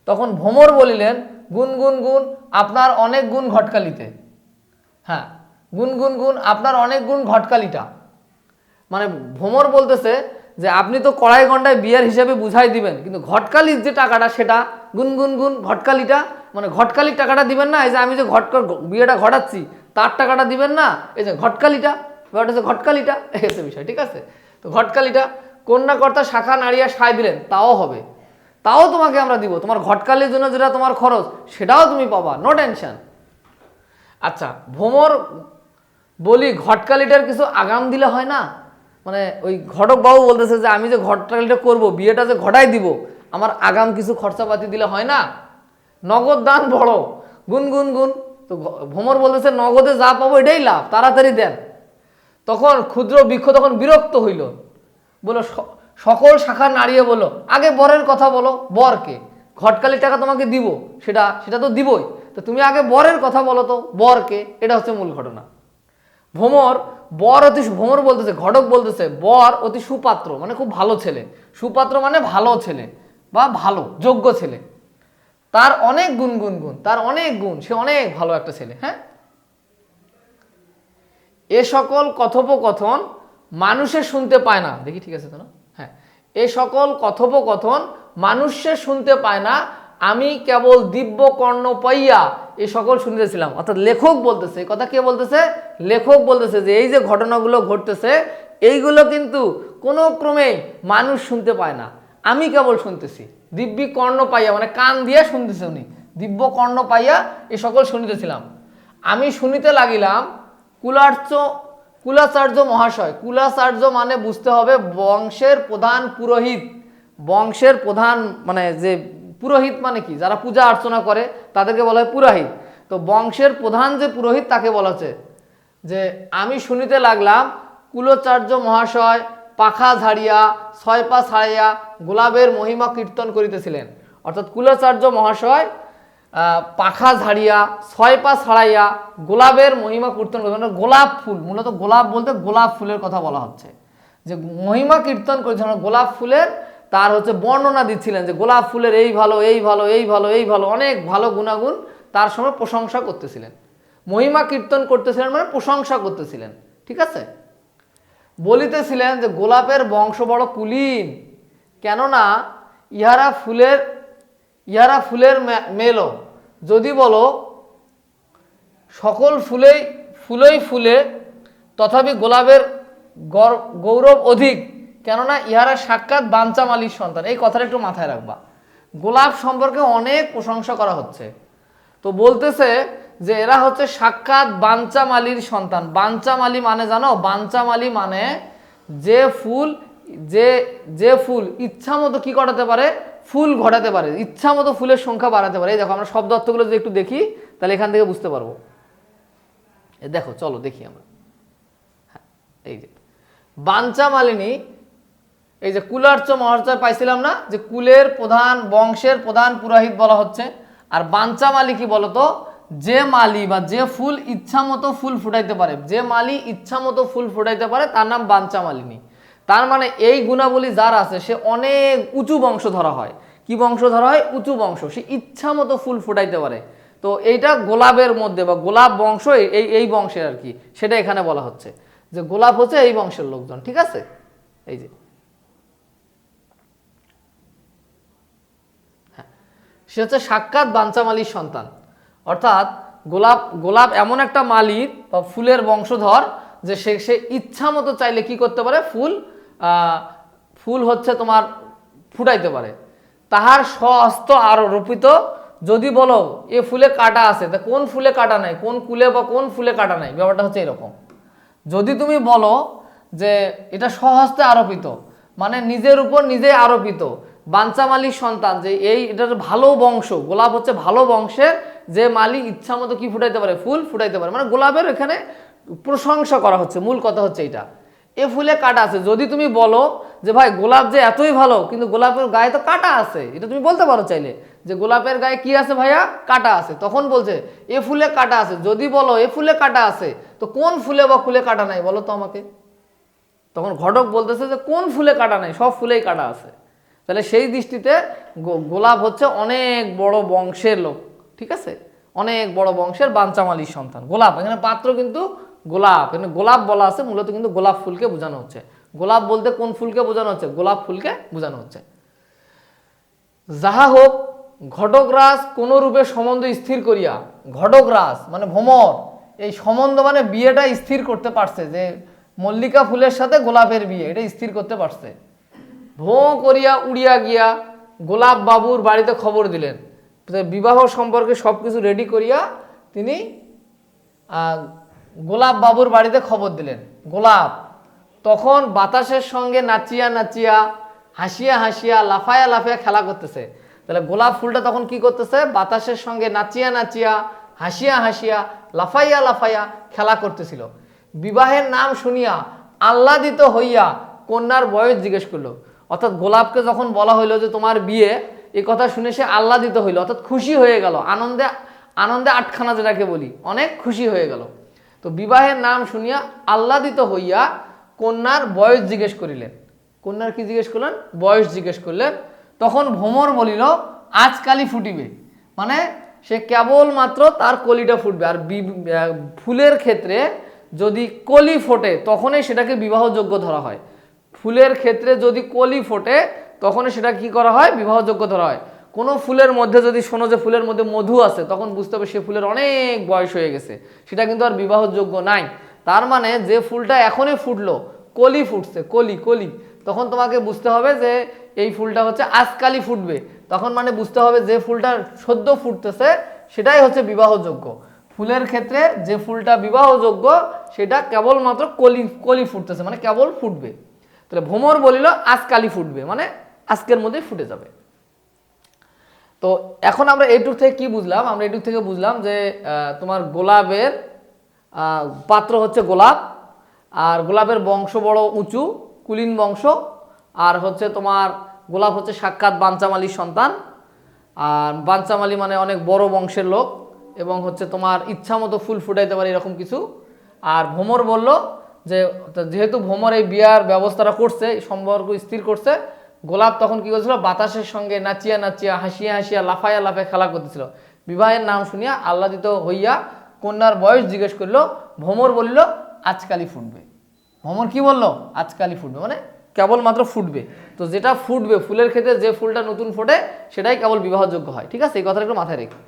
তখন ভ্রমর বলিলেন গুন গুন গুন আপনার অনেক গুণ ঘটকালিতে। হ্যাঁ, গুন গুন গুন আপনার অনেক গুণ ঘটকালিটা, মানে ভ্রমর বলতেছে যে আপনি তো কড়াই গন্ডায় বিয়ার হিসাবে বুঝাই দিবেন, কিন্তু ঘটকালির যে টাকাটা সেটা গুন গুন গুন ঘটকালিটা, মানে ঘটকালির টাকাটা দিবেন না, এই যে আমি যে বিয়েটা ঘটাচ্ছি তার টাকাটা দিবেন না, এই যে ঘটকালিটা, ব্যাপারটা হচ্ছে ঘটকালিটা, এই হচ্ছে বিষয়। ঠিক আছে, তো ঘটকালিটা কন্যাকর্তা শাখা নাড়িয়া সায় দিলেন, তাও হবে, তাও তোমাকে আমরা দিব, তোমার ঘটকালির জন্য যেটা তোমার খরচ সেটাও তুমি পাবা, নো টেনশন। আচ্ছা, ভ্রমর বলি ঘটকালিটার কিছু আগাম দিলে হয় না, মানে ওই ঘটক বাবু বলতেছে যে আমি যে ঘটকালিটা করব, বিয়েটা যে ঘটাই দিব, আমার আগাম কিছু খরচাপাতি দিলে হয় না, নগদ দান বড়, গুন গুন গুন। তো ভ্রমর বলতেছে নগদে যা পাবো এটাই লাভ, তাড়াতাড়ি দেন। তখন ক্ষুদ্র বৃক্ষ তখন বিরক্ত হইল, বলো সকল শাখা নাড়িয়ে বলো আগে বরের কথা বলো, বরকে, ঘটকালির টাকা তোমাকে দিব সেটা সেটা তো দিবই, তো তুমি আগে বরের কথা বলো তো, বরকে, এটা হচ্ছে মূল ঘটনা। ভ্রমর বলতেছে, ঘটক বলতেছে বর অতি সুপাত্র, মানে খুব ভালো ছেলে, সুপাত্র মানে ভালো ছেলে বা ভালো যোগ্য ছেলে, তার অনেক গুণ গুণ গুণ, তার অনেক গুণ, সে অনেক ভালো একটা ছেলে। হ্যাঁ, এ সকল কথোপকথন মানুষে শুনতে পায় না, দেখি ঠিক আছে তো না, হ্যাঁ, এ সকল কথোপকথন মানুষে শুনতে পায় না, আমি কেবল দিব্য কর্ণ পাইয়া এ সকল শুনতেছিলাম। অর্থাৎ লেখক বলতেছে, কথা কে বলতেছে, লেখক বলতেছে যে এই যে ঘটনাগুলো ঘটতেছে এইগুলো কিন্তু কোনো ক্রমেই মানুষ শুনতে পায় না, আমি কেবল শুনতেছি। দিব্য কর্ণ পাইয়া মানে কান দিয়ে শুনতেছে উনি, দিব্য কর্ণ পাইয়া এ সকল শুনিতেছিলাম। আমি শুনিতে লাগিলাম কুলাচার্য মহাশয়, কুলাচার্য মানে বুঝতে হবে বংশের প্রধান পুরোহিত, বংশের প্রধান মানে যে পুরোহিত মানে কি, যারা পূজা অর্চনা করে তাদেরকে বলা হয় পুরোহিত। তো বংশের প্রধান যে পুরোহিত তাকে বলা হচ্ছে যে আমি শুনিতে লাগলাম কুলাচার্য মহাশয় পাখা ঝাড়িয়া ছয় পা ছাড়াইয়া গোলাপের মহিমা কীর্তন করিতেছিলেন। অর্থাৎ কুলাচার্য মহাশয় পাখা ঝাড়িয়া ছয় পা ছাড়াইয়া গোলাপের মহিমা কীর্তন করতে, মানে গোলাপ ফুল, মূলত গোলাপ বলতে গোলাপ ফুলের কথা বলা হচ্ছে, যে মহিমা কীর্তন করেছে গোলাপ ফুলের, তার হচ্ছে বর্ণনা দিচ্ছিলেন যে গোলাপ ফুলের এই ভালো এই ভালো এই ভালো এই ভালো, অনেক ভালো গুণাগুণ তার সময় প্রশংসা করতেছিলেন, মহিমা কীর্তন করতেছিলেন মানে প্রশংসা করতেছিলেন। ঠিক আছে, বলিতেছিলেন যে গোলাপের বংশ বড় কুলীন, কেননা ইহারা ফুলের মেলো, যদি বলো সকল ফুলেই ফুলে তথাপি গোলাপের গৌরব অধিক, কেননা ইহারা সাক্ষাৎ বাঞ্চামালির সন্তান। এই কথাটা একটু মাথায় রাখবা, গোলাপ সম্পর্কে অনেক প্রশংসা করা হচ্ছে, তো বলতেছে যে এরা হচ্ছে সাক্ষাৎ বাঞ্চামালির সন্তান। বাঞ্চামালি মানে জানো, বাঞ্চামালি মানে যে ফুল ইচ্ছা মতো কি করাতে পারে, ফুল ঘটাতে পারে, ইচ্ছা মতো ফুলের সংখ্যা বাড়াতে পারে। এই দেখো আমরা শব্দ অর্থগুলো যদি একটু দেখি তাহলে এখান থেকে বুঝতে পারবো। দেখো চলো দেখি আমরা, হ্যাঁ, এই যে বাঞ্চা মালিনী, এই যে কুলার্চ মহার্চার পাইছিলাম না, যে কুলের প্রধান বংশের প্রধান পুরোহিত বলা হচ্ছে। আর বাঞ্চা মালি কি বলতো, যে মালি বা যে ফুল ইচ্ছা মতো ফুল ফুটাইতে পারে, যে মালি ইচ্ছা মতো ফুল ফুটাইতে পারে তার নাম বাঞ্চা মালিনী। তার মানে এই গুণাবলী যার আছে সে অনেক উঁচু বংশ ধরা হয়। কি বংশ ধরা হয়? উঁচু বংশ। সে ইচ্ছা মতো ফুল ফুটাইতে পারে। তো এইটা গোলাপের মধ্যে বা গোলাপ বংশ এই বংশের আর কি, সেটা এখানে বলা হচ্ছে যে গোলাপ হচ্ছে এই বংশের লোকজন। ঠিক আছে, এই যে সে হচ্ছে সাক্ষাৎ বাঞ্চা মালির সন্তান। অর্থাৎ গোলাপ এমন একটা মালির বা ফুলের বংশধর যে সে ইচ্ছা মতো চাইলে কি করতে পারে, ফুল হচ্ছে তোমার ফুটাইতে পারে। তাহার স্বহস্ত আরোপিত, যদি বলো এ ফুলে কাটা আছে, তা কোন ফুলে কাটা নাই, কোন কুলে বা কোন ফুলে কাটা নাই, ব্যাপারটা হচ্ছে এরকম। যদি তুমি বলো যে এটা স্বহস্তে আরোপিত, মানে নিজের উপর নিজে আরোপিত, বাঞ্চা মালির সন্তান, যে এটার ভালো বংশ, গোলাপ হচ্ছে ভালো বংশের, যে মালি ইচ্ছা মতো কি ফুটাইতে পারে, ফুল ফুটাইতে পারে, মানে গোলাপের এখানে প্রশংসা করা হচ্ছে, মূল কথা হচ্ছে এইটা। এ ফুলে কাটা আছে, যদি তুমি বলো যে ভাই গোলাপ যে এতই ভালো কিন্তু গোলাপের গায়ে তো কাটা আছে, এটা তুমি বলতে পারো চাইলে যে গোলাপের গায়ে কি আছে ভাইয়া, কাটা আছে, তখন বলছে এ ফুলে কাটা আছে। যদি বলো এ ফুলে কাটা আছে, তো কোন ফুলে বা ফুলে কাটা নাই বলো তো আমাকে। তখন ঘটক বলতেছে যে কোন ফুলে কাটা নাই, সব ফুলেই কাটা আছে। তাহলে সেই দৃষ্টিতে গোলাপ হচ্ছে অনেক বড় বংশের লোক। ঠিক আছে, অনেক বড় বংশের বাঞ্চা মালির সন্তান গোলাপ। এখানে পাত্র কিন্তু গোলাপ, এখানে গোলাপ বলা আছে, মূলত কিন্তু গোলাপ ফুলকে বোঝানো হচ্ছে। গোলাপ বলতে কোন ফুলকে বোঝানো হচ্ছে? গোলাপ ফুলকে বোঝানো হচ্ছে। যাহা হোক, ঘটকরাজ কোন রূপে সম্বন্ধ স্থির করিয়া, ঘটকরাজ মানে ভ্রমর, এই সম্বন্ধ মানে বিয়েটা স্থির করতে পারছে, যে মল্লিকা ফুলের সাথে গোলাপের বিয়ে, এটা স্থির করতে পারছে। ভোঁ করিয়া উড়িয়া গিয়া গোলাপ বাবুর বাড়িতে খবর দিলেন। বিবাহ সম্পর্কে সবকিছু রেডি করিয়া তিনি গোলাপ বাবুর বাড়িতে খবর দিলেন। গোলাপ তখন বাতাসের সঙ্গে নাচিয়া নাচিয়া, হাসিয়া হাসিয়া, লাফায়া লাফায়া খেলা করতেছে। তাহলে গোলাপ ফুলটা তখন কি করতেছে? বাতাসের সঙ্গে নাচিয়া নাচিয়া, হাসিয়া হাসিয়া, লাফাইয়া লাফাইয়া খেলা করতেছিল। বিবাহের নাম শুনিয়া আহ্লাদিত হইয়া কন্যার বয়স জিজ্ঞেস করলো। অর্থাৎ গোলাপকে যখন বলা হইলো যে তোমার বিয়ে, এই কথা শুনে সে আহ্লাদিত হইলো, অর্থাৎ খুশি হয়ে গেল, আনন্দে আনন্দে আটখানা যেটাকে বলি, অনেক খুশি হয়ে গেল। তো বিবাহের নাম শুনিয়া আহ্লাদিত হইয়া কন্যার বয়স জিজ্ঞেস করিলেন। কন্যার কি জিজ্ঞেস করলেন? বয়স জিজ্ঞেস করলেন। তখন ভ্রমর বলিল আজকালই ফুটিবে, মানে সে কেবলমাত্র তার কলিটা ফুটবে। আর ফুলের ক্ষেত্রে যদি কলি ফোটে তখনই সেটাকে বিবাহযোগ্য ধরা হয়। ফুলের ক্ষেত্রে যদি কলি ফোটে তখনই সেটা কি করা হয়? বিবাহযোগ্য ধরা হয়। কোনো ফুলের মধ্যে যদি শোনো যে ফুলের মধ্যে মধু আছে, তখন বুঝতে হবে সে ফুলের অনেক বয়স হয়ে গেছে, সেটা কিন্তু আর বিবাহযোগ্য নাই। তার মানে যে ফুলটা এখনই ফুটলো, কলি ফুটছে, কলি কলি, তখন তোমাকে বুঝতে হবে যে এই ফুলটা হচ্ছে আজকালই ফুটবে। তখন মানে বুঝতে হবে যে ফুলটা সদ্য ফুটতেছে সেটাই হচ্ছে বিবাহযোগ্য। ফুলের ক্ষেত্রে যে ফুলটা বিবাহযোগ্য সেটা কেবলমাত্র কলি কলি ফুটতেছে, মানে কেবল ফুটবে। তাহলে ভ্রমর বলিল আজকালই ফুটবে, মানে আজকের মধ্যেই ফুটে যাবে। তো এখন আমরা এইটুক থেকে কি বুঝলাম? আমরা এইটুক থেকে বুঝলাম যে তোমার গোলাপের পাত্র হচ্ছে গোলাপ, আর গোলাপের বংশ বড় উঁচু, কুলীন বংশ। আর হচ্ছে তোমার গোলাপ হচ্ছে সাক্ষাৎ বাঞ্চামালির সন্তান, আর বাঞ্চামালি মানে অনেক বড় বংশের লোক, এবং হচ্ছে তোমার ইচ্ছা মতো ফুল ফুটাইতে পারে এরকম কিছু। আর ভ্রমর বলল যে যেহেতু ভ্রমর এই বিয়ার ব্যবস্থাটা করছে, সম্পর্ক স্থির করছে, গোলাপ তখন কি করছিল? বাতাসের সঙ্গে নাচিয়া নাচিয়া, হাসিয়া হাসিয়া, লাফাইয়া লাফাইয়া খেলা করতেছিল। বিবাহের নাম শুনিয়া আহ্লাদিত হইয়া কন্যার বয়স জিজ্ঞেস করল। ভ্রমর বলিল আজকালই ফুটবে। ভ্রমর কি বলল? আজকালই ফুটবে, মানে কেবলমাত্র ফুটবে। তো যেটা ফুটবে, ফুলের ক্ষেত্রে যে ফুলটা নতুন ফোটে সেটাই কেবল বিবাহযোগ্য হয়। ঠিক আছে, এই কথাটা একটু মাথায় রেখে।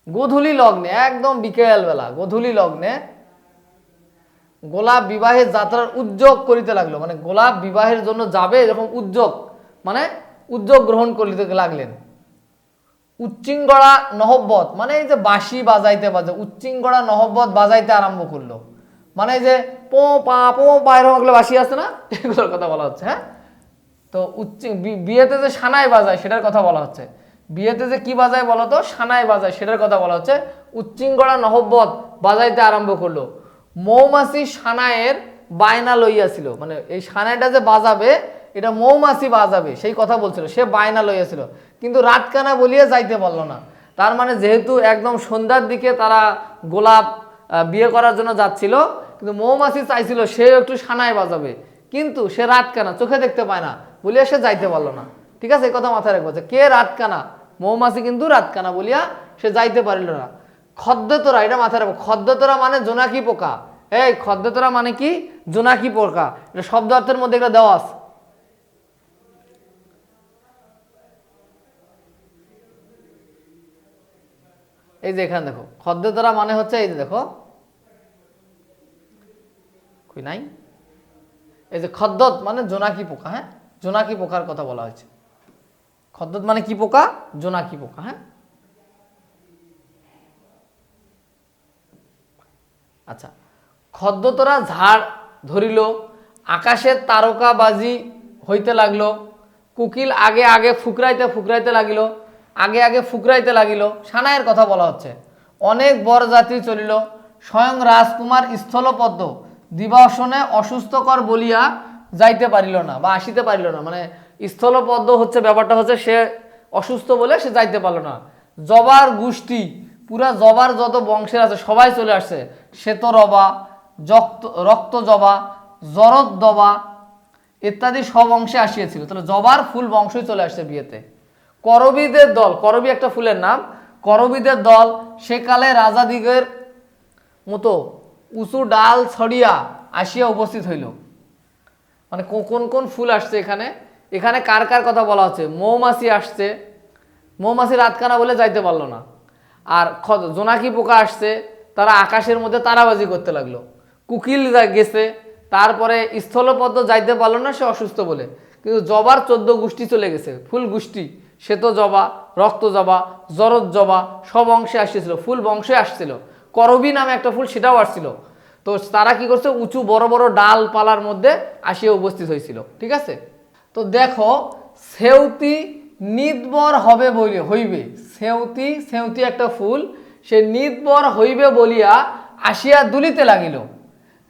গোধূলি লগ্নে, একদম বিকেল বেলা, গোধূলি লগ্নে গোলাপ বিবাহের যাত্রার উদ্যোগ করিতে লাগলো। মানে গোলাপ বিবাহের জন্য যাবে এরকম উদ্যোগ, মানে উদ্যোগ গ্রহণ করিতে লাগলেন। উচ্চিঙ্গড়া নহব্বত, মানে এই যে বাঁশি বাজাইতে বাজে, উচ্চিঙ্গড়া নহব্বত বাজাইতে আরম্ভ করলো। মানে এই যে পো পা এরকম এগুলো বাঁশি আছে না, এগুলোর কথা বলা হচ্ছে। হ্যাঁ, তো বিয়েতে যে সানাই বাজায় সেটার কথা বলা হচ্ছে। বিয়েতে যে কি বাজায় বলো তো? সানাই বাজায়, সেটার কথা বলা হচ্ছে। উচ্চিঙ্গড়া নহব্বত বাজাইতে আরম্ভ করলো। মৌমাছি সানাইয়ের বায়না লইয়াছিল, মানে এই সানাইটা যে বাজাবে এটা মৌমাছি বাজাবে সেই কথা বলছিল, সে বায়না লইয়াছিল কিন্তু রাতকানা বলিয়া যাইতে পারলো না। তার মানে যেহেতু একদম সন্ধ্যার দিকে তারা গোলাপ বিয়ে করার জন্য যাচ্ছিল, কিন্তু মৌমাছি চাইছিল সে একটু সানাই বাজাবে, কিন্তু সে রাতকানা, চোখে দেখতে পায় না বলিয়া সে যাইতে পারলো না। ঠিক আছে, এই কথা মাথায় রাখবো যে কে রাতকানা, মৌমাছি কিন্তু রাতকানা বলিয়া সে যাইতে পারিল না। খদ্দেতরা, এটা মাথায় রাখবো, খদ্দেতরা মানে জোনাকি পোকা। এই খদ্দেতরা মানে কি? জোনাকি পোকা। এটা শব্দ অর্থের মধ্যে এটা দেওয়া আছে। এই যে এখানে দেখো খদ্দেতরা মানে হচ্ছে, এই যে দেখো কই নাই, এই যে খদ্দত মানে জোনাকি পোকা। হ্যাঁ, জোনাকি পোকার কথা বলা হয়েছে। খদ্দত মানে কি পোকা? জোনাকি পোকা। হ্যাঁ, আচ্ছা, খদ্দতরা ঝাড় ধরিল, আকাশের তারকাবাজি হইতে লাগলো, কুকিল আগে আগে ফুকরাইতে ফুকরাইতে লাগিল, আগে আগে ফুকরাইতে লাগিল। সানাইয়ের কথা বলা হচ্ছে। অনেক বরযাত্রী চলিল, স্বয়ং রাজকুমার স্থলপদ্ম দিবাসনে অসুস্থকর বলিয়া যাইতে পারিল না বা আসিতে পারিল না। মানে স্থলপদ্ম হচ্ছে ব্যাপারটা হচ্ছে সে অসুস্থ বলে সে যাইতে পারলো না। জবার গোষ্ঠী, পুরা জবার যত বংশের আছে সবাই চলে আসছে। শ্বেত রবা, রক্ত জবা, জরদ দবা ইত্যাদি সব অংশে আসিয়াছিল। তাহলে জবার ফুল বংশই চলে আসছে বিয়েতে। করবীদের দল, করবী একটা ফুলের নাম, করবীদের দল সেকালে রাজাদিগের মতো উঁচু ডাল ছড়িয়া আসিয়া উপস্থিত হইল। মানে কোন কোন ফুল আসছে এখানে? এখানে কার কার কথা বলা হচ্ছে? মৌমাছি আসছে, মৌমাছি রাতকানা বলে যাইতে পারলো না। আর জোনাকি পোকা আসছে, তারা আকাশের মধ্যে তারাবাজি করতে লাগলো। কুকিল গেছে, তারপরে স্থলপদ্ম যাইতে পারলো না সে অসুস্থ বলে, কিন্তু জবার 14 গোষ্ঠী চলে গেছে, ফুল গোষ্ঠী। শ্বেত জবা, রক্ত জবা, জরদ জবা সব অংশে আসছিল, ফুল বংশে আসছিল। করবী নামে একটা ফুল সেটাও আসছিল। তো তারা কি করছে? উঁচু বড় বড় ডালপালার মধ্যে আসিয়া উপস্থিত হয়েছিল। ঠিক আছে, তো দেখো সেউতি নিদবর হবে হইবে। সেউতি, সেউতি একটা ফুল, সে নিদবর হইবে বলিয়া আসিয়া দুলিতে লাগিল।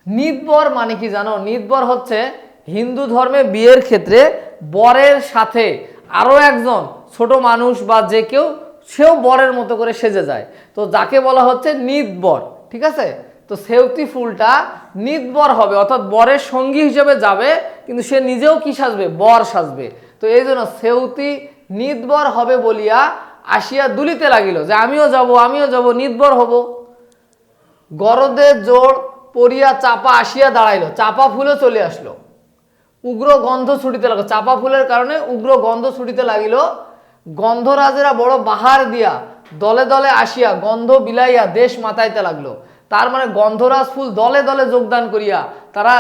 নিদবর মানে কি জানো? নিদবর হচ্ছে হিন্দু ধর্মে বিয়ের ক্ষেত্রে বরের সাথে আরো একজন ছোট মানুষ বা যে কেউ, সেও বরের মতো করে সেজে যায়, তো যাকে বলা হচ্ছে নিদবর। ঠিক আছে, তো সেউতি ফুলটা নিদবর হবে, অর্থাৎ বরের সঙ্গী হিসেবে যাবে, কিন্তু সে নিজেও কি সাজবে? বর সাজবে। তো এই জন্য সেউতি নিদবর হবে বলিয়া আসিয়া দুলিতে লাগিল, যে আমিও যাব, আমিও যাব, নিদবর হব। গরদে জোর পড়িয়া চাপা আসিয়া দাঁড়াইল, চাপা ফুলও চলে আসলো। উগ্র গন্ধ ছুটিতে লাগলো, চাপা ফুলের কারণে উগ্র গন্ধ ছুটিতে লাগিল। গন্ধরাজেরা বড় বাহার দিয়া দলে দলে আসিয়া গন্ধ বিলাইয়া দেশ মাতাইতে লাগলো। তার মানে গন্ধরাজ ফুল দলে দলে যোগদান করিয়া তারা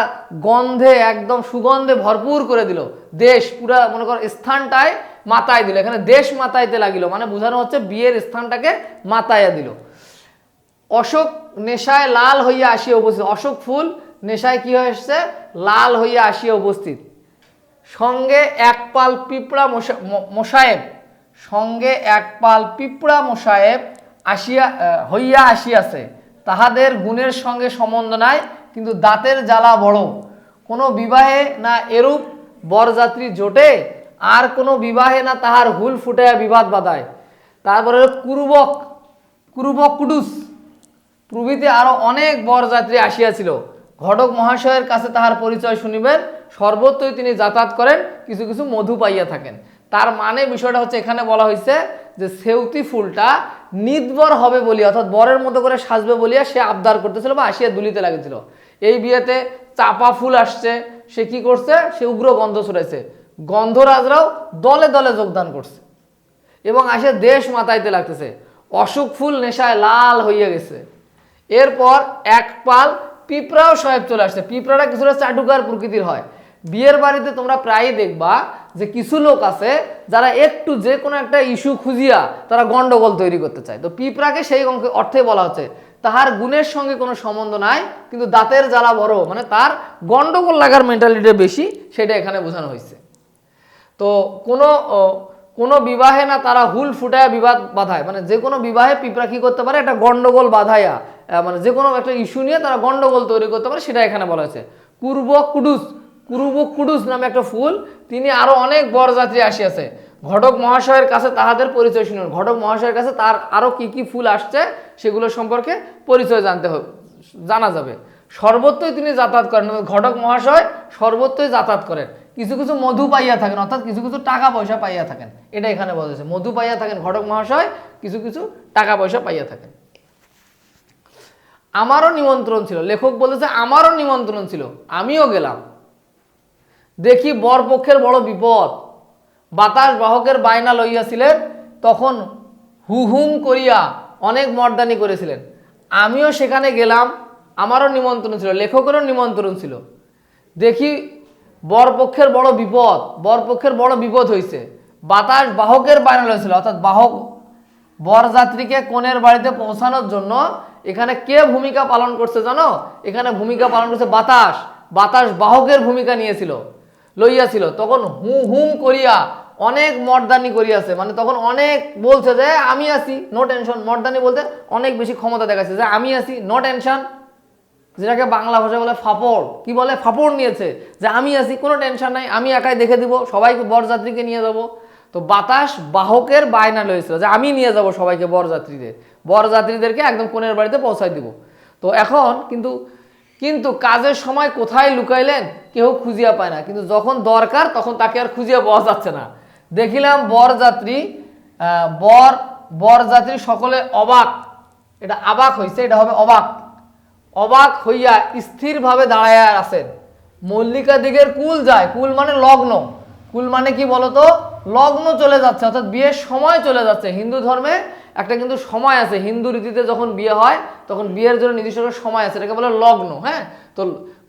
গন্ধে একদম সুগন্ধে ভরপুর করে দিল, দেশ পুরা মনে করো স্থানটায় মাতায় দিল। এখানে দেশ মাতাইতে লাগিল মানে বোঝানো হচ্ছে বিয়ের স্থানটাকে মাতাইয়া দিল। অশোক নেশায় লাল হইয়া আসিয়া উপস্থিত, অশোক ফুল নেশায় কি হয়ে এসছে? লাল হইয়া আসিয়া উপস্থিত। সঙ্গে এক পাল পিঁপড়া মোসায়েব, সঙ্গে এক পাল পিঁপড়া মোসায়েব আসিয়া হইয়া আসিয়াছে। তাহাদের গুণের সঙ্গে সম্বন্ধ নাই, কিন্তু দাঁতের জ্বালা বড়। কোনো বিবাহে না এরূপ বরযাত্রী জোটে, আর কোনো বিবাহে না তাহার হুল ফুটাইয়া বিবাদ বাধায়। তারপরে কুরুবক, কুরুবক কুডুস প্রভৃতি আরো অনেক বরযাত্রী আসিয়াছিল। ঘটক মহাশয়ের কাছে তাহার পরিচয় শুনিবেন, সর্বত্রই তিনি যাতায়াত করেন, কিছু কিছু মধু পাইয়া থাকেন। তার মানে বিষয়টা হচ্ছে এখানে বলা হয়েছে যে সেউতি ফুলটা নিদবর হবে বলিয়া, অর্থাৎ বরের মতো করে সাজবে বলিয়া সে আবদার করতেছিল বা আসিয়া দুলিতে লাগেছিল। এই বিয়েতে চাপা ফুল আসছে, সে কি করছে? সে উগ্র গন্ধ ছড়াইছে। গন্ধরাজরাও দলে দলে যোগদান করছে এবং আসে দেশ মাতাইতে লাগতেছে। অশোক ফুল নেশায় লাল হইয়া গেছে। এরপর এক পাল পিঁপড়াও সাহেব চলে আসছে। পিঁপড়াটা কিছুটা চাটুকার প্রকৃতির হয়। বিয়ের বাড়িতে তোমরা প্রায়ই দেখবা যে কিছু লোক আছে যারা একটু যে কোনো একটা ইস্যু খুঁজিয়া তারা গন্ডগোল তৈরি করতে চায়। তো পিঁপড়াকে সেই অর্থে বলা হচ্ছে তাহার গুণের সঙ্গে কোনো সম্বন্ধ নাই, কিন্তু দাঁতের জ্বালা বড়, মানে তার গন্ডগোল লাগার মেন্টালিটি বেশি, সেটা এখানে বোঝানো হয়েছে। তো কোনো বিবাহে না তারা হুল ফুটায়া বিবাদ বাধায়, মানে যে কোনো বিবাহে পিঁপড়া কি করতে পারে? একটা গন্ডগোল বাধাইয়া, মানে যে কোনো একটা ইস্যু নিয়ে তারা গন্ডগোল তৈরি করতে পারে, সেটা এখানে বলা হয়েছে। কুরুবকুডুস নামে একটা ফুল, তিনি আরো অনেক বরযাত্রী আসিয়াছে। ঘটক মহাশয়ের কাছে তাহাদের পরিচয় শুনুন। ঘটক মহাশয়ের কাছে তার আরো কি কি ফুল আসছে সেগুলো সম্পর্কে পরিচয় জানা যাবে। সর্বত্রই তিনি যাতায়াত করেন, ঘটক মহাশয় সর্বত্রই যাতায়াত করেন। কিছু কিছু মধু পাইয়া থাকেন, অর্থাৎ কিছু কিছু টাকা পয়সা পাইয়া থাকেন, এটা এখানে বলেছে। মধু পাইয়া থাকেন ঘটক মহাশয়, কিছু কিছু টাকা পয়সা পাইয়া থাকেন। আমারও নিমন্ত্রণ ছিল, লেখক বলেছে আমারও নিমন্ত্রণ ছিল, আমিও গেলাম। দেখি বরপক্ষের বড় বিপদ, বাতাস বাহকের বায়না লইয়াছিলেন, তখন হুহুম করিয়া অনেক মর্দানি করেছিলেন। আমিও সেখানে গেলাম, আমারও নিমন্ত্রণ ছিল, লেখকেরও নিমন্ত্রণ ছিল। দেখি বরপক্ষের বড় বিপদ হয়েছে, বাতাস বাহকের বায়না লইয়াছিল, অর্থাৎ বাহক বরযাত্রীকে কনের বাড়িতে পৌঁছানোর জন্য এখানে কে ভূমিকা পালন করছে জানো? এখানে ভূমিকা পালন করছে বাতাস বাহকের ভূমিকা লইয়াছিল। তখন হুম করিয়া অনেক মর্দানি করিয়াছে, মানে তখন অনেক বলছে যে আমি আছি, নো টেনশন। মর্দানি বলতে অনেক বেশি ক্ষমতা দেখাচ্ছে, যে আমি আছি, নো টেনশন, যেটাকে বাংলা ভাষায় বলে ফাপড়। কি বলে? ফাপড় নিয়েছে, যে আমি আছি, কোনো টেনশন নাই, আমি একাই দেখে দিব, সবাইকে বরযাত্রীকে নিয়ে যাব। তো বাতাস বাহকের বায়না লয়েছিল যে আমি নিয়ে যাব সবাইকে, বরযাত্রীদেরকে একদম কনের বাড়িতে পৌঁছাই দিব। তো এখন কিন্তু কাজের সময় কোথায় লুকাইলেন কেউ খুঁজিয়া পায় না, কিন্তু যখন দরকার তখন তাকে আর খুঁজিয়া পাওয়া যাচ্ছে না। দেখিলাম বরযাত্রী সকলে অবাক, এটা আবাক হইছে, এটা হবে অবাক হইয়া স্থিরভাবে দাঁড়াইয়া আছেন। মল্লিকা দিগের কুল যায়, কুল মানে লগ্ন, কুল মানে কি বলতো? লগ্ন চলে যাচ্ছে, অর্থাৎ বিয়ের সময় চলে যাচ্ছে। হিন্দু ধর্মে একটা কিন্তু সময় আছে, হিন্দু রীতিতে যখন বিয়ে হয় তখন বিয়ের জন্য নির্দিষ্ট একটা সময় আছে, এটাকে বলে লগ্ন। হ্যাঁ, তো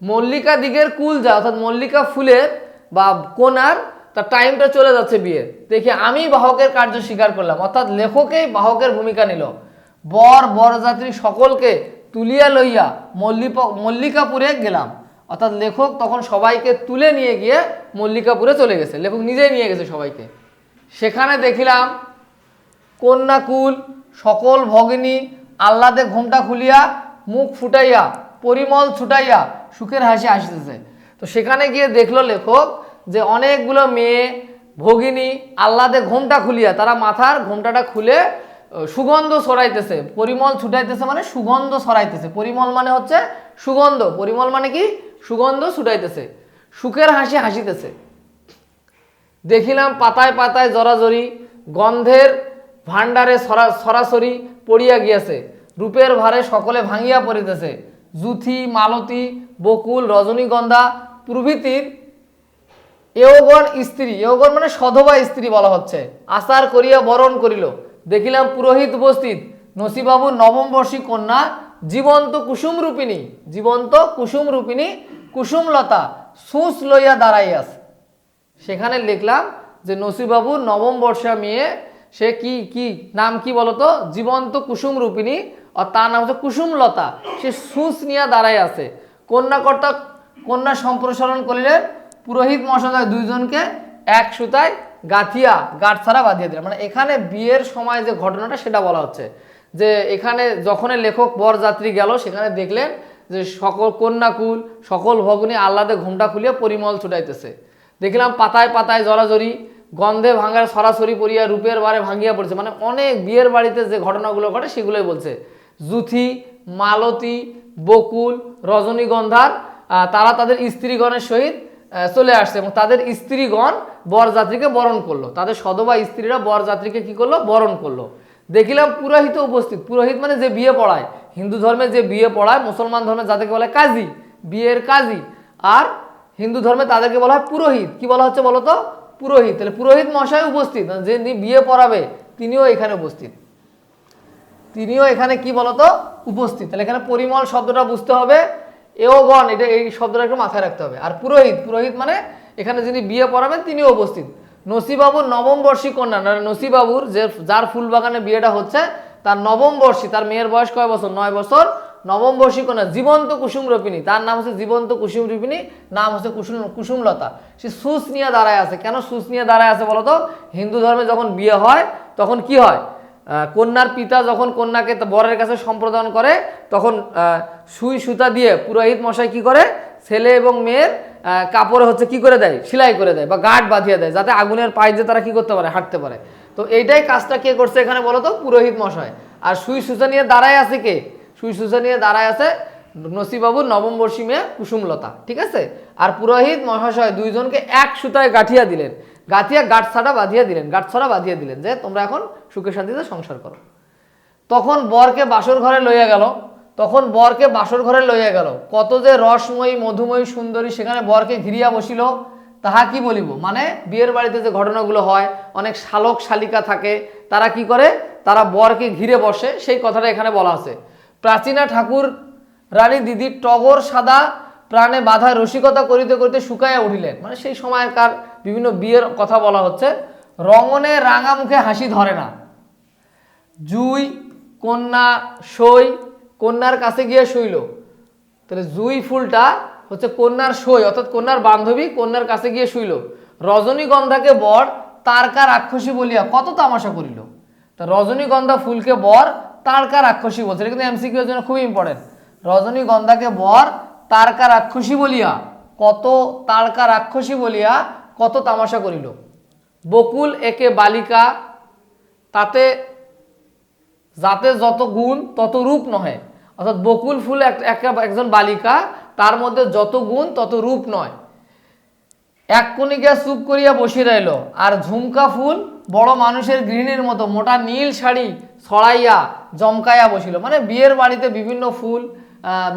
মল্লিকা দিগের কুল যায়, অর্থাৎ মল্লিকা ফুলের বা কোনার তার টাইমটা চলে যাচ্ছে বিয়ের। দেখি আমি বাহকের কার্য স্বীকার করলাম, অর্থাৎ লেখকেই বাহকের ভূমিকা নিল। বরযাত্রী সকলকে তুলিয়া লইয়া মল্লিকাপুরে গেলাম, অর্থাৎ লেখক তখন সবাইকে তুলে নিয়ে গিয়ে মল্লিকাপুরে চলে গেছে, লেখক নিজেই নিয়ে গেছে সবাইকে। সেখানে দেখিলাম কন্যাকুল সকল ভগিনী আহ্লাদে ঘোমটা খুলিয়া মুখ ফুটাইয়া পরিমল ছুটাইয়া সুখের হাসি হাসিতেছে। তো সেখানে গিয়ে দেখলো লেখক যে অনেকগুলো মেয়ে ভগিনী আহ্লাদে ঘোমটা খুলিয়া, তারা মাথার ঘোমটাটা খুলে সুগন্ধ ছড়াইতেছে, পরিমল ছুটাইতেছে, মানে সুগন্ধ ছড়াইতেছে। পরিমল মানে হচ্ছে সুগন্ধ, পরিমল মানে কি? সুগন্ধ ছুটাইতেছে, সুখের হাসি হাসিতেছে। দেখিলাম পাতায় পাতায় জরাজরি, গন্ধের ভাণ্ডারে সরাসরি পড়িয়া গিয়াছে, রূপের ভারে সকলে ভাঙিয়া পড়িতেছে। জুথি, মালতী, বকুল, রজনীগন্ধা প্রভৃতির এওগণ স্ত্রী, এওগণ মানে সধবা স্ত্রী বলা হচ্ছে, আচার করিয়া বরণ করিল। দেখিলাম পুরোহিত উপস্থিত, নসিবাবুর নবমবর্ষী কন্যা জীবন্ত কুসুমরূপিণী কুসুমলতা সুস লইয়া দাঁড়াইয়াস। সেখানে লিখলাম যে নসিবাবুর নবম বর্ষা মেয়ে, সে কি নাম কি বলতো? জীবন্ত কুসুমরূপিণী, আর তার নাম হচ্ছে কুসুমলতা, সে সুস নিয়ে দাঁড়াই আছে। কন্যা সম্প্রসারণ করিলেন, পুরোহিত মশাই দুইজনকে এক সুতায় গাঁট ছাড়া বাঁধিয়ে দিলেন। মানে এখানে বিয়ের সময় যে ঘটনাটা সেটা বলা হচ্ছে, যে এখানে যখন লেখক বরযাত্রী গেল সেখানে দেখলেন যে সকল কন্যাকুল সকল ভগিনী আহ্লাদে ঘোমটা খুলিয়া পরিমল ছুটাইতেছে। দেখলাম পাতায় পাতায় জরাজরি, গন্ধে ভাঙার সরাসরি পড়িয়া রূপের বারে ভাঙিয়া পড়ছে, মানে অনেক বিয়ের বাড়িতে যে ঘটনাগুলো ঘটে সেগুলোই বলছে। জুথি, মালতী, বকুল, রজনীগন্ধার তারা তাদের স্ত্রীগণের সহিত চলে আসছে এবং তাদের স্ত্রীগণ বরযাত্রীকে বরণ করলো, তাদের সধবা স্ত্রীরা বরযাত্রীকে কি করলো? বরণ করলো। দেখিলাম পুরোহিত উপস্থিত, পুরোহিত মানে যে বিয়ে পড়ায়, হিন্দু ধর্মে যে বিয়ে পড়ায়, মুসলমান ধর্মে যাদেরকে বলে কাজী, বিয়ের কাজী, আর হিন্দু ধর্মে তাদেরকে বলা হয় পুরোহিত। কি বলা হচ্ছে বলো তো? পুরোহিত। তাহলে পুরোহিত মশাই উপস্থিত, যে বিয়ে পড়াবে তিনিও এখানে উপস্থিত, তিনিও এখানে কি বলতো? উপস্থিত। তাহলে এখানে পরিমল শব্দটা বুঝতে হবে, এওগণ, এটা এই শব্দটা একটু মাথায় রাখতে হবে। আর পুরোহিত মানে এখানে যিনি বিয়ে পড়াবেন তিনিও উপস্থিত। নসিবাবুর নবম বর্ষী কন্যা, নসিবাবুর যার ফুল বাগানে বিয়েটা হচ্ছে তার নবম বর্ষী, তার মেয়ের বয়স কয় বছর? 9 বছর। নবম বর্ষী কন্যা জীবন্ত কুসুমরূপিণী, তার নাম হচ্ছে জীবন্ত কুসুমরূপিণী, নাম হচ্ছে কুসুমলতা। সে সুস নিয়ে দাঁড়ায় আছে। কেন সুস নিয়ে দাঁড়ায় আছে বলতো? হিন্দু ধর্মে যখন বিয়ে হয় তখন কি হয়? কন্যার পিতা যখন কন্যাকে বরের কাছে সম্প্রদান করে তখন সুই সুতা দিয়ে পুরোহিত মশাই কি করে ছেলে এবং মেয়ের কাপড়ে হচ্ছে কি করে দেয়, সেলাই করে দেয় বা গাঁট বাঁধিয়ে দেয়, যাতে আগুনের পায়ে যে তারা কি করতে পারে, হাঁটতে পারে। তো এইটাই কাজটা কে করছে এখানে বলো তো, পুরোহিত মশাই। আর সুই সুতা নিয়ে দাঁড়ায় আছে কে, সুই সুতা নিয়ে দাঁড়ায় আছে নসিবাবুর নবম বর্ষী মেয়ে কুসুমলতা, ঠিক আছে। আর পুরোহিত মহাশয় দুইজনকে এক সুতায় গাঁঠিয়া দিলেন, গাঁথিয়া গাঁটছাড়া বাঁধিয়া দিলেন, গাঁটছড়া বাঁধিয়ে দিলেন যে তোমরা এখন সুখে শান্তিতে সংসার করো। তখন বরকে বাসর ঘরে লইয়া গেল, তখন বরকে বাসর ঘরে লইয়া গেল, কত যে রসময়ী মধুময়ী সুন্দরী সেখানে বরকে ঘিরিয়া বসিল, তাহা কি বলিব। মানে বিয়ের বাড়িতে যে ঘটনাগুলো হয়, অনেক শালক শালিকা থাকে, তারা কি করে, তারা বরকে ঘিরে বসে, সেই কথাটা এখানে বলা আছে। প্রাচীনা ঠাকুর রানী দিদি টগর সাদা প্রাণে বাধা রসিকতা করিতে করিতে শুকাইয়া উঠিলেন। মানে সেই সময়কার বিভিন্ন বিয়ের কথা বলা হচ্ছে। রঙনে রাঙা মুখে হাসি ধরে না, জুই কন্যা সই কন্যার কাছে গিয়ে শুইল। তাহলে জুই ফুলটা হচ্ছে কন্যার সই, অর্থাৎ কন্যার বান্ধবী কন্যার কাছে গিয়ে শুইল। রজনীগন্ধাকে বর তারকা রাক্ষসী বলিয়া কত তামাশা করিল। তা রজনীগন্ধা ফুলকে বর তারকা রাক্ষসী বলছে, এটা কিন্তু এমসিকিউ এর জন্য খুবই ইম্পর্টেন্ট। রজনীগন্ধাকে বর তারকা রাক্ষসী বলিয়া কত, তারকা রাক্ষসী বলিয়া কত তামাশা করিল। বকুল একে বালিকা তাতে যাতে যত গুণ তত রূপ নহে, অর্থাৎ বকুল ফুল একজন বালিকা, তার মধ্যে যত গুণ তত রূপ নয়। এক কণিকা চুপ করিয়া বসে রইল, আর ঝুমকা ফুল বড় মানুষের গৃহিণীর মতো মোটা নীল শাড়ি ছড়াইয়া জমকাইয়া বসিল। মানে বিয়ের বাড়িতে বিভিন্ন ফুল,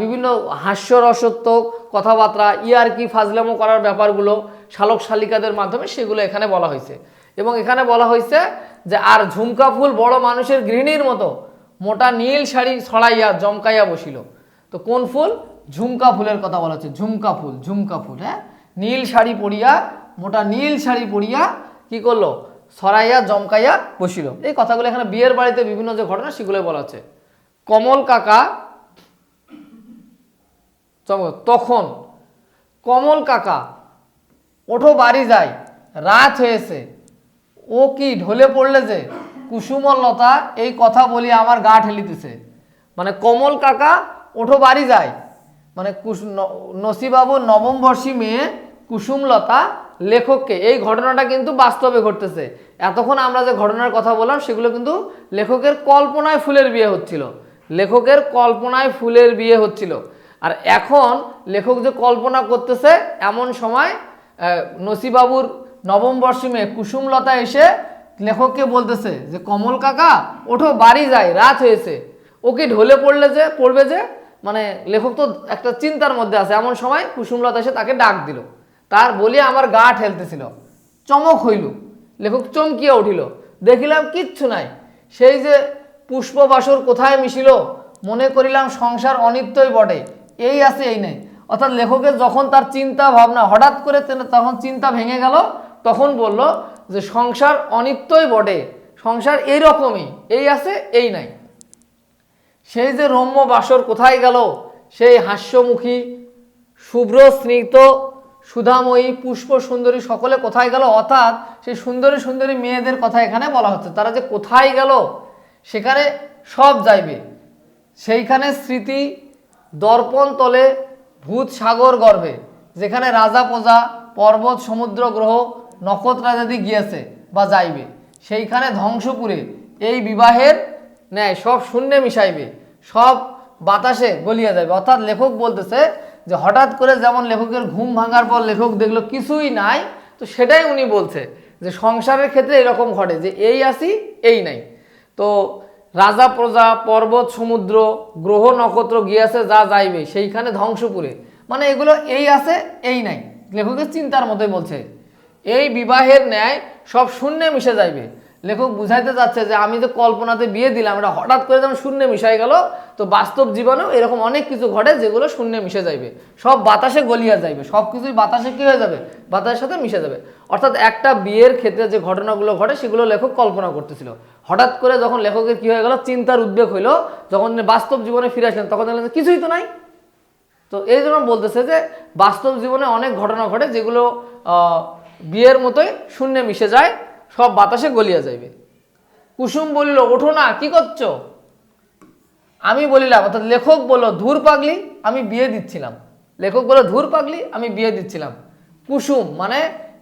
বিভিন্ন হাস্যরসত্মক কথাবার্তা, ইয়ারকি ফাজলামো করার ব্যাপারগুলো শালক শালিকাদের মাধ্যমে সেগুলো এখানে বলা হয়েছে। এবং এখানে বলা হয়েছে যে আর ঝুমকা ফুল বড় মানুষের গৃহিণীর মতো মোটা নীল শাড়ি ছড়াইয়া জমকাইয়া বসিল। তো কোন ফুল, ঝুমকা ফুলের কথা বলা হচ্ছে, ঝুমকা ফুল, ঝুমকা ফুল। হ্যাঁ, নীল শাড়ি পরিয়া, মোটা নীল শাড়ি পরিয়া কি করলো, ছড়াইয়া জমকাইয়া বসিল। এই কথাগুলো এখানে বিয়ের বাড়িতে বিভিন্ন যে ঘটনা সেগুলো বলা হচ্ছে। কমল কাকা তখন, কমল কাকা ওঠো বাড়ি যাই, রাত হয়েছে, ও কি ঢলে পড়লে যে, কুসুমলতা এই কথা বলি আমার গা ঠেলিতেছে। মানে কমল কাকা ওঠো বাড়ি যায়, মানে নসিবাবুর নবম বর্ষী মেয়ে কুসুমলতা লেখককে, এই ঘটনাটা কিন্তু বাস্তবে ঘটতেছে। এতক্ষণ আমরা যে ঘটনার কথা বললাম সেগুলো কিন্তু লেখকের কল্পনায় ফুলের বিয়ে হচ্ছিল, লেখকের কল্পনায় ফুলের বিয়ে হচ্ছিল। আর এখন লেখক যে কল্পনা করতেছে, এমন সময় নসিবাবুর নবম বর্ষী মেয়ে কুসুমলতা এসে লেখককে বলতেছে যে কমল কাকা ওঠো বাড়ি যাই, রাত হয়েছে, ওকে ঢলে পড়বে যে, মানে লেখক তো একটা চিন্তার মধ্যে আছে। এমন সময় কুসুমলতা এসে তাকে ডাক দিল, তার বলিয়া আমার গা ঠেলতেছিল, চমক হইল, লেখক চমকিয়া উঠিল, দেখিলাম কিচ্ছু নাই, সেই যে পুষ্পবাসর কোথায় মিশিল, মনে করিলাম সংসার অনিত্যই বটে, এই আছে এই নাই। অর্থাৎ লেখকের যখন তার চিন্তা ভাবনা হঠাৎ করে তখন চিন্তা ভেঙে গেল, তখন বলল যে সংসার অনিত্যই বটে, সংসার এইরকমই, এই আছে এই নাই। সেই যে রম্য বাসর কোথায় গেল, সেই হাস্যমুখী শুভ্র স্নিগ্ধ সুধাময়ী পুষ্প সুন্দরী সকলে কোথায় গেল, অর্থাৎ সেই সুন্দরী সুন্দরী মেয়েদের কথা এখানে বলা হচ্ছে। তারা যে কোথায় গেল, সেখানে সব যাইবে, সেইখানে স্মৃতি দর্পণ তলে ভূত সাগর গর্ভে, যেখানে রাজা প্রজা পর্বত সমুদ্র গ্রহ নক্ষত্রাদি গিয়েছে বা যাইবে, সেইখানে ধ্বংসপুরে এই বিবাহের ন্যায় সব শূন্যে মিশাইবে, সব বাতাসে গলিয়ে যাবে। অর্থাৎ লেখক বলতেছে যে হঠাৎ করে যেমন লেখকের ঘুম ভাঙার পর লেখক দেখলো কিছুই নাই, তো সেটাই উনি বলছে যে সংসারের ক্ষেত্রে এরকম ঘটে যে এই আসি এই নাই। তো রাজা প্রজা পর্বত সমুদ্র গ্রহ নক্ষত্র গিয়াছে যা যাইবে, সেইখানে ধ্বংসপুরে, মানে এগুলো এই আছে এই নাই, লেখকের চিন্তার মতোই বলছে। এই বিবাহের ন্যায় সব শূন্যে মিশে যাইবে। লেখক বুঝাইতে যাচ্ছে যে আমি যে কল্পনাতে বিয়ে দিলাম, এটা হঠাৎ করে যেমন শূন্যে মিশাই গেল, তো বাস্তব জীবনেও এরকম অনেক কিছু ঘটে যেগুলো শূন্যে মিশে যাইবে, সব বাতাসে গলিয়া যাইবে, সব কিছুই বাতাসে কি হয়ে যাবে, বাতাসের সাথে মিশে যাবে। অর্থাৎ একটা বিয়ের ক্ষেত্রে যে ঘটনাগুলো ঘটে সেগুলো লেখক কল্পনা করতেছিল, হঠাৎ করে যখন লেখকের কি হয়ে গেল, চিন্তার উদ্বেগ হইলো, যখন বাস্তব জীবনে ফিরে আসলেন তখন দেখলেন কিছুই তো নাই। তো এই জন্য বলতেছে যে বাস্তব জীবনে অনেক ঘটনা ঘটে যেগুলো বিয়ের মতোই শূন্যে মিশে যায়, সব বাতাসে গলিয়া যাইবে। কুসুম বলিল ওঠো না, কি করছো? আমি বলিলাম, অর্থাৎ লেখক বলল ধুর পাগলি, আমি বিয়ে দিচ্ছিলাম। লেখক বলল ধুর পাগলি, আমি বিয়ে দিচ্ছিলাম। কুসুম মানে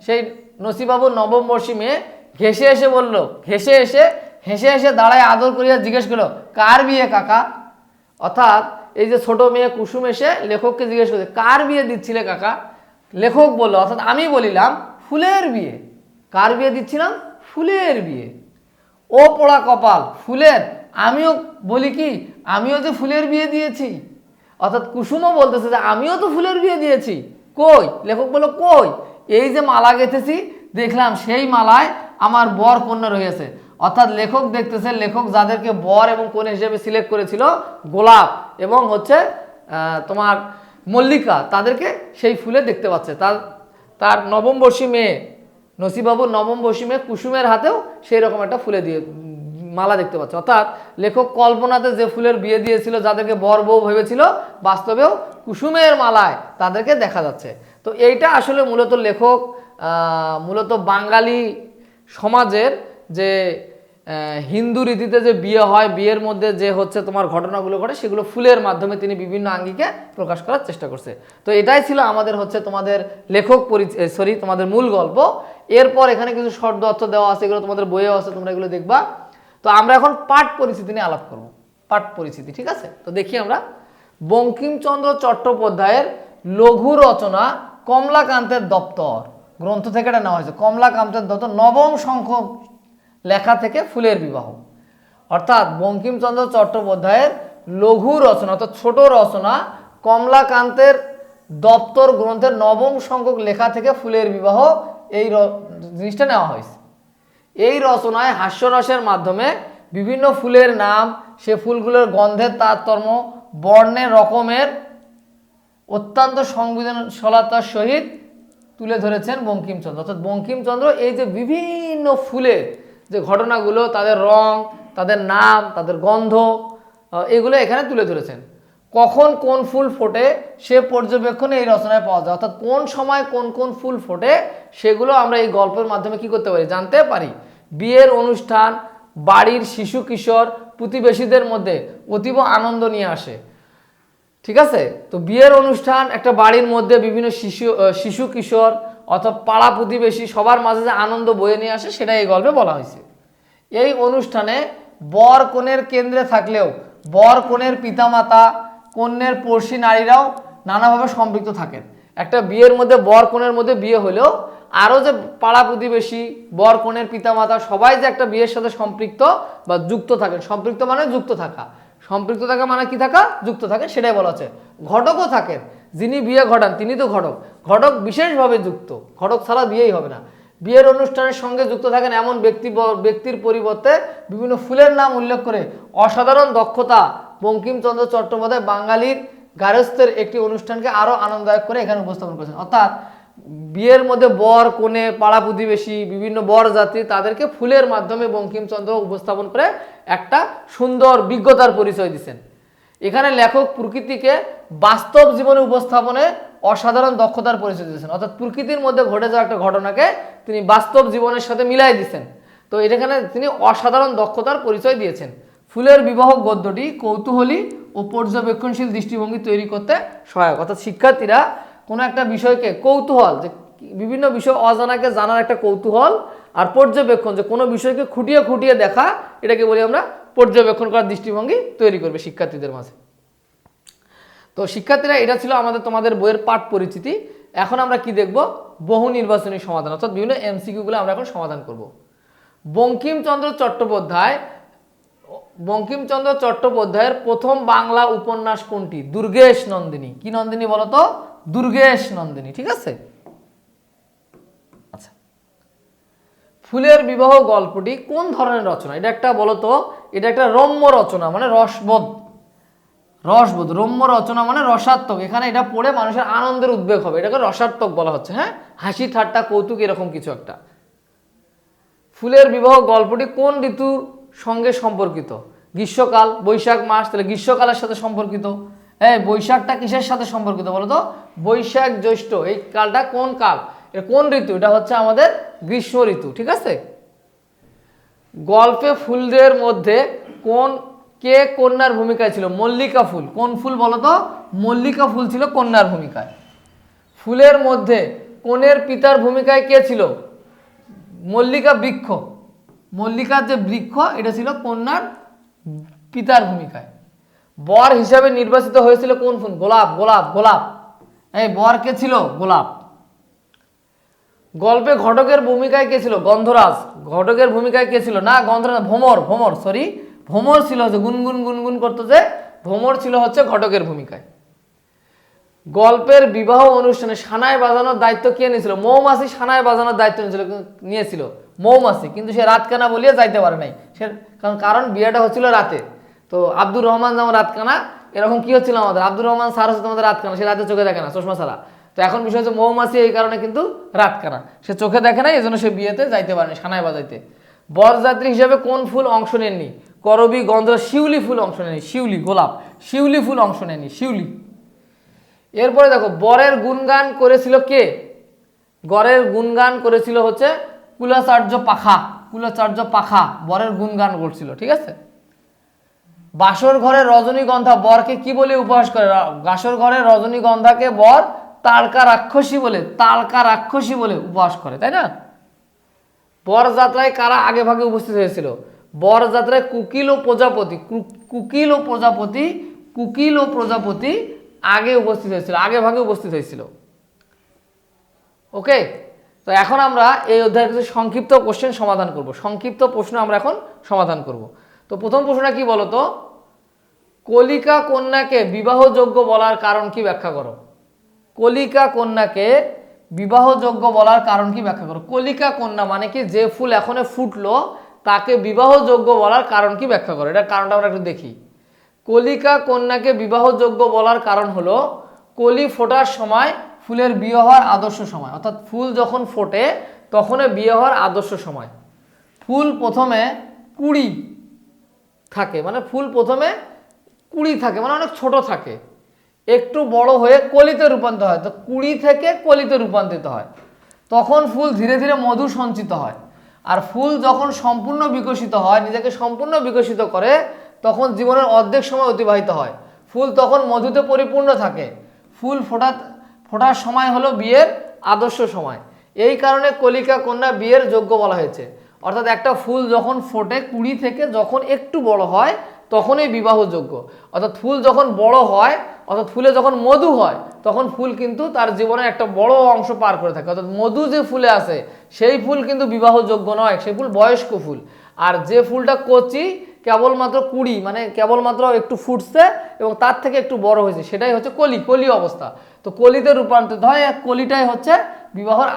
সেই নসিবাবুর নবম বর্ষী মেয়ে ঘেসে এসে বলল, হেসে এসে দাঁড়ায় আদর করিয়া জিজ্ঞেস করলো, কার বিয়ে কাকা? অর্থাৎ এই যে ছোট মেয়ে কুসুম এসে লেখককে জিজ্ঞেস করছে, কার বিয়ে দিচ্ছিলে কাকা? লেখক বলল, অর্থাৎ আমি বলিলাম, ফুলের বিয়ে। কার বিয়ে দিচ্ছিলাম? ফুলের বিয়ে। ও পোড়া কপাল, ফুলের? আমিও বলি কি, আমিও যে ফুলের বিয়ে দিয়েছি। অর্থাৎ কুসুমও বলতেছে যে আমিও তো ফুলের বিয়ে দিয়েছি। কই? লেখক বলল, কই? এই যে মালা গেঁথেছি, দেখলাম সেই মালায় আমার বর কন্যা রয়েছে। অর্থাৎ লেখক দেখতেছে, লেখক যাদেরকে বর এবং কন্যা হিসেবে সিলেক্ট করেছিল, গোলাপ এবং হচ্ছে তোমার মল্লিকা, তাদেরকে সেই ফুলে দেখতে পাচ্ছে। তার নবমবর্ষী মেয়ে, নসিবাবুর নবমবর্ষী মেয়ে কুসুমের হাতেও সেই রকম একটা ফুলে দিয়ে মালা দেখতে পাচ্ছে। অর্থাৎ লেখক কল্পনাতে যে ফুলের বিয়ে দিয়েছিল, যাদেরকে বর বউ ভেবেছিল, বাস্তবেও কুসুমের মালায় তাদেরকে দেখা যাচ্ছে। তো এইটা আসলে মূলত লেখক মূলত বাঙালি সমাজের যে হিন্দু রীতিতে যে বিয়ে হয়, বিয়ের মধ্যে যে হচ্ছে তোমার ঘটনাগুলো ঘটে, সেগুলো ফুলের মাধ্যমে তিনি বিভিন্ন আঙ্গিকে প্রকাশ করার চেষ্টা করছে। তো এটাই ছিল আমাদের হচ্ছে তোমাদের লেখক তোমাদের মূল গল্প। এরপর এখানে কিছু শর্ট অর্থ দেওয়া আছে, এগুলো তোমাদের বইয়েও আছে, তোমরা এগুলো দেখবা। তো আমরা এখন পাঠ পরিস্থিতি নিয়ে আলাপ করব। পাঠ পরিস্থিতি, ঠিক আছে? তো দেখি আমরা বঙ্কিমচন্দ্র চট্টোপাধ্যায়ের লঘু রচনা কমলাকান্তের দপ্তর গ্রন্থ থেকে এটা নেওয়া হয়েছে। কমলাকান্তের দপ্তর নবম সংখ্যক লেখা থেকে ফুলের বিবাহ। অর্থাৎ বঙ্কিমচন্দ্র চট্টোপাধ্যায়ের লঘু রচনা, অর্থাৎ ছোট রচনা কমলাকান্তের দপ্তর গ্রন্থের নবম সংখ্যক লেখা থেকে ফুলের বিবাহ, এই জিনিসটা নেওয়া হয়েছে। এই রচনায় হাস্যরসের মাধ্যমে বিভিন্ন ফুলের নাম, সে ফুলগুলোর গন্ধের তারতম্য, বর্ণের রকমের অত্যন্ত সংবেদনশীলতার সহিত তুলে ধরেছেন বঙ্কিমচন্দ্র। অর্থাৎ বঙ্কিমচন্দ্র এই যে বিভিন্ন ফুলের যে ঘটনাগুলো, তাদের রং, তাদের নাম, তাদের গন্ধ, এগুলো এখানে তুলে ধরেছেন। কখন কোন ফুল ফোটে সে পর্যবেক্ষণে এই রচনায় পাওয়া যায়। অর্থাৎ কোন সময় কোন কোন ফুল ফোটে সেগুলো আমরা এই গল্পের মাধ্যমে কি করতে পারি, জানতে পারি। বিয়ের অনুষ্ঠান বাড়ির শিশু কিশোর প্রতিবেশীদের মধ্যে অতীব আনন্দ নিয়ে আসে, ঠিক আছে? তো বিয়ের অনুষ্ঠান একটা বাড়ির মধ্যে বিভিন্ন শিশু কিশোর অথবা পাড়া প্রতিবেশী সবার মাঝে যে আনন্দ বয়ে নিয়ে আসে, সেটা এই গল্পে বলা হয়েছে। এই অনুষ্ঠানে বর কনের কেন্দ্রে থাকলেও বর কনের পিতামাতা, কন্যের পড়শি নারীরাও নানাভাবে সম্পৃক্ত থাকেন। একটা বিয়ের মধ্যে বর কনের মধ্যে বিয়ে হলেও আরও যে পাড়া প্রতিবেশী, বর কনের পিতামাতা সবাই যে একটা বিয়ের সাথে সম্পৃক্ত বা যুক্ত থাকেন। সম্পৃক্ত মানে যুক্ত থাকা, সম্পৃক্ত থাকা মানে কি থাকা, যুক্ত থাকেন, সেটাই বলা হচ্ছে। ঘটকও থাকেন, যিনি বিয়ে ঘটান তিনি তো ঘটক। ঘটক বিশেষভাবে যুক্ত, ঘটক ছাড়া বিয়েই হবে না। বিয়ের অনুষ্ঠানের সঙ্গে যুক্ত থাকেন এমন ব্যক্তির পরিবর্তে বিভিন্ন ফুলের নাম উল্লেখ করে অসাধারণ দক্ষতা বঙ্কিমচন্দ্র চট্টোপাধ্যায় বাঙালির গার্হস্থ্যের একটি অনুষ্ঠানকে আরও আনন্দদায়ক করে এখানে উপস্থাপন করেছেন। অর্থাৎ বিয়ের মধ্যে বর কনে, পাড়া প্রতিবেশী, বিভিন্ন বর যাত্রী, তাদেরকে ফুলের মাধ্যমে বঙ্কিমচন্দ্র উপস্থাপন করে একটা সুন্দর বিজ্ঞতার পরিচয় দিচ্ছেন। এখানে লেখক প্রকৃতিকে বাস্তব জীবনে উপস্থাপনে অসাধারণ দক্ষতার পরিচয় দিয়েছেন। অর্থাৎ প্রকৃতির মধ্যে ঘটে যাওয়া একটা ঘটনাকে তিনি বাস্তব জীবনের সাথে মিলাই দিচ্ছেন। তো এখানে তিনি অসাধারণ দক্ষতার পরিচয় দিয়েছেন। ফুলের বিবাহ গদ্যটি কৌতূহলী ও পর্যবেক্ষণশীল দৃষ্টিভঙ্গি তৈরি করতে সহায়ক। অর্থাৎ শিক্ষার্থীরা কোনো একটা বিষয়কে কৌতূহল, যে বিভিন্ন বিষয় অজানাকে জানার একটা কৌতূহল, আর পর্যবেক্ষণ, যে কোনো বিষয়কে খুঁটিয়ে খুঁটিয়ে দেখা, এটাকে বলি আমরা পর্যবেক্ষণ করার দৃষ্টিভঙ্গি তৈরি করবে শিক্ষার্থীদের মাঝে। তো শিক্ষার্থীরা, এটা ছিল তোমাদের বইয়ের পাঠ পরিচিতি। এখন আমরা কি দেখব, বহু নির্বাচনী সমাধান, অর্থাৎ বিভিন্ন এমসিকিউগুলো আমরা এখন সমাধান করব। বঙ্কিমচন্দ্র চট্টোপাধ্যায়ের প্রথম বাংলা উপন্যাস কোনটি? দুর্গেশ নন্দিনী। কি নন্দিনী বলতো? দুর্গেশ নন্দিনী, ঠিক আছে? আচ্ছা, ফুলের বিবাহ গল্পটি কোন ধরনের রচনা? এটা একটা বলতো, এটা একটা রম্য রচনা, মানে রসবোধ, রম্য রচনা মানে রসাত্মক। এখানে এটা পড়ে মানুষের আনন্দের উদ্বেগ হবে, এটাকে রসাত্মক বলা হচ্ছে। হ্যাঁ, হাসি ঠাট্টা কৌতুক এরকম কিছু একটা। ফুলের বিবাহ গল্পটি কোন ঋতুর সঙ্গে সম্পর্কিত? গ্রীষ্মকাল, বৈশাখ মাস, তাহলে গ্রীষ্মকালের সাথে সম্পর্কিত। বৈশাখটা কিসের সাথে সম্পর্কিত বলতো? বৈশাখ জ্যৈষ্ঠ, এই কালটা কোন কাল? এটা কোন ঋতু? এটা হচ্ছে আমাদের গ্রীষ্ম ঋতু, ঠিক আছে? গল্পে ফুলদের মধ্যে কে কন্যার ভূমিকায় ছিল? মল্লিকা ফুল। কোন ফুল বলো তো? মল্লিকা ফুল ছিল কন্যার ভূমিকায়। ফুলের মধ্যে কনের পিতার ভূমিকায় কে ছিল? মল্লিকা বৃক্ষ। মল্লিকার যে বৃক্ষ এটা ছিল কন্যার পিতার ভূমিকায়। বর হিসাবে নির্বাচিত হয়েছিল কোন ফুল? গোলাপ। গোলাপ গোলাপ এই বর কে ছিল? গোলাপ। গল্পে ঘটকের ভূমিকায় কে ছিল? গন্ধরাজ। ঘটকের ভূমিকায় কে ছিল? না গন্ধরাজ, ভ্রমর। ভ্রমর সরি, ভ্রমর ছিল হচ্ছে গুনগুন গুনগুন করতো যে, ভ্রমর ছিল হচ্ছে ঘটকের ভূমিকায়। গল্পের বিবাহ অনুষ্ঠানে সানাই বাজানোর দায়িত্ব কে নিয়েছিল? মৌমাছি সানাই বাজানোর দায়িত্ব নিয়েছিল মৌমাছি, কিন্তু সে রাতকানা বলিয়ে যাইতে পারে নাই। সে কারণ বিয়েটা হচ্ছিল রাতে। তো আব্দুর রহমান যেমন রাতকানা, এরকম কি হচ্ছিল আমাদের? আব্দুর রহমান স্যার হচ্ছে তোমাদের রাতকানা, সে রাতে চোখে দেখে না, চশমা ছাড়া। তো এখন বিষয় হচ্ছে মৌমাছি এই কারণে কিন্তু রাতকানা, সে চোখে দেখে না, এই জন্য সে বিয়েতে যাইতে পারেনি সানাই বাজাইতে। বরযাত্রী হিসেবে কোন ফুল অংশ নেননি? করবী, গন্ধ, শিউলি ফুল অংশ নেয়নি। শিউলি, গোলাপ, শিউলি ফুল অংশ নেয়নি, শিউলি। এরপরে দেখো বরের গুণগান করেছিল কে? বরের গুণগান করেছিল হচ্ছে কুলাচার্য পাখা। কুলাচার্য পাখা বরের গুণগান করছিল, ঠিক আছে। বাসর ঘরে রজনীগন্ধা বরকে কি বলে উপহাস করে? বাসর ঘরে রজনীগন্ধাকে বর তারকা রাক্ষসী বলে, তারকা রাক্ষসী বলে উপহাস করে, তাই না? বরযাত্রায় কারা আগে ভাগে উপস্থিত হয়েছিল? বরযাত্রায় কুকিল ও প্রজাপতি, কুকিল ও প্রজাপতি, কুকিল ও প্রজাপতি আগে উপস্থিত হয়েছিল, আগে ভাগে উপস্থিত হয়েছিল। ওকে, তো এখন আমরা এই অধ্যায়ের কিছু সংক্ষিপ্ত কোশ্চেন সমাধান করব। সংক্ষিপ্ত প্রশ্ন আমরা এখন সমাধান করব। তো প্রথম প্রশ্নটা কি বলো তো? কলিকা কন্যাকে বিবাহযোগ্য বলার কারণ কি ব্যাখ্যা করো? কলিকা কন্যাকে বিবাহযোগ্য বলার কারণ কি ব্যাখ্যা করো? কলিকা কন্যা মানে কি? যে ফুল এখনো ফুটলো তাকে বিবাহযোগ্য বলার কারণ কি ব্যাখ্যা করো? এটার কারণটা আমরা একটু দেখি। কলিকা কন্যাকে বিবাহযোগ্য বলার কারণ হলো কলি ফোটার সময় ফুলের বিয়ে হওয়ার আদর্শ সময়, অর্থাৎ ফুল যখন ফোটে তখনই বিয়ে হওয়ার আদর্শ সময়। ফুল প্রথমে কুড়ি থাকে, মানে ফুল প্রথমে কুড়ি থাকে, মানে অনেক ছোট থাকে, একটু বড় হয়ে কলিতে রূপান্তরিত হয়। তো কুড়ি থেকে কলিতে রূপান্তরিত হয়, তখন ফুল ধীরে ধীরে মধু সঞ্চিত হয়। আর ফুল যখন সম্পূর্ণ বিকশিত হয়, নিজেকে সম্পূর্ণ বিকশিত করে, তখন জীবনের অর্ধেক সময় অতিবাহিত হয়। ফুল তখন মধুতে পরিপূর্ণ থাকে। ফুল ফোটার সময় হলো বিয়ের আদর্শ সময়। এই কারণে কলিকা কন্যা বিয়ের যোগ্য বলা হয়েছে। অর্থাৎ একটা ফুল যখন ফোটে কুড়ি থেকে যখন একটু বড় হয় তখনই বিবাহযোগ্য। অর্থাৎ ফুল যখন বড় হয়, অর্থাৎ ফুলে যখন মধু হয়, তখন ফুল কিন্তু তার জীবনের একটা বড় অংশ পার করে থাকে। অর্থাৎ মধু যে ফুলে আছে সেই ফুল কিন্তু বিবাহযোগ্য নয়, সেই ফুল বয়স্ক ফুল। আর যে ফুলটা কচি, কেবলমাত্র কুড়ি, মানে কেবলমাত্র একটু ফুটছে এবং তার থেকে একটু বড় হয়েছে, সেটাই হচ্ছে কলি, কলি অবস্থা। তো কলিতে রূপান্তরিত হয়, কলিটাই হচ্ছে বিবাহের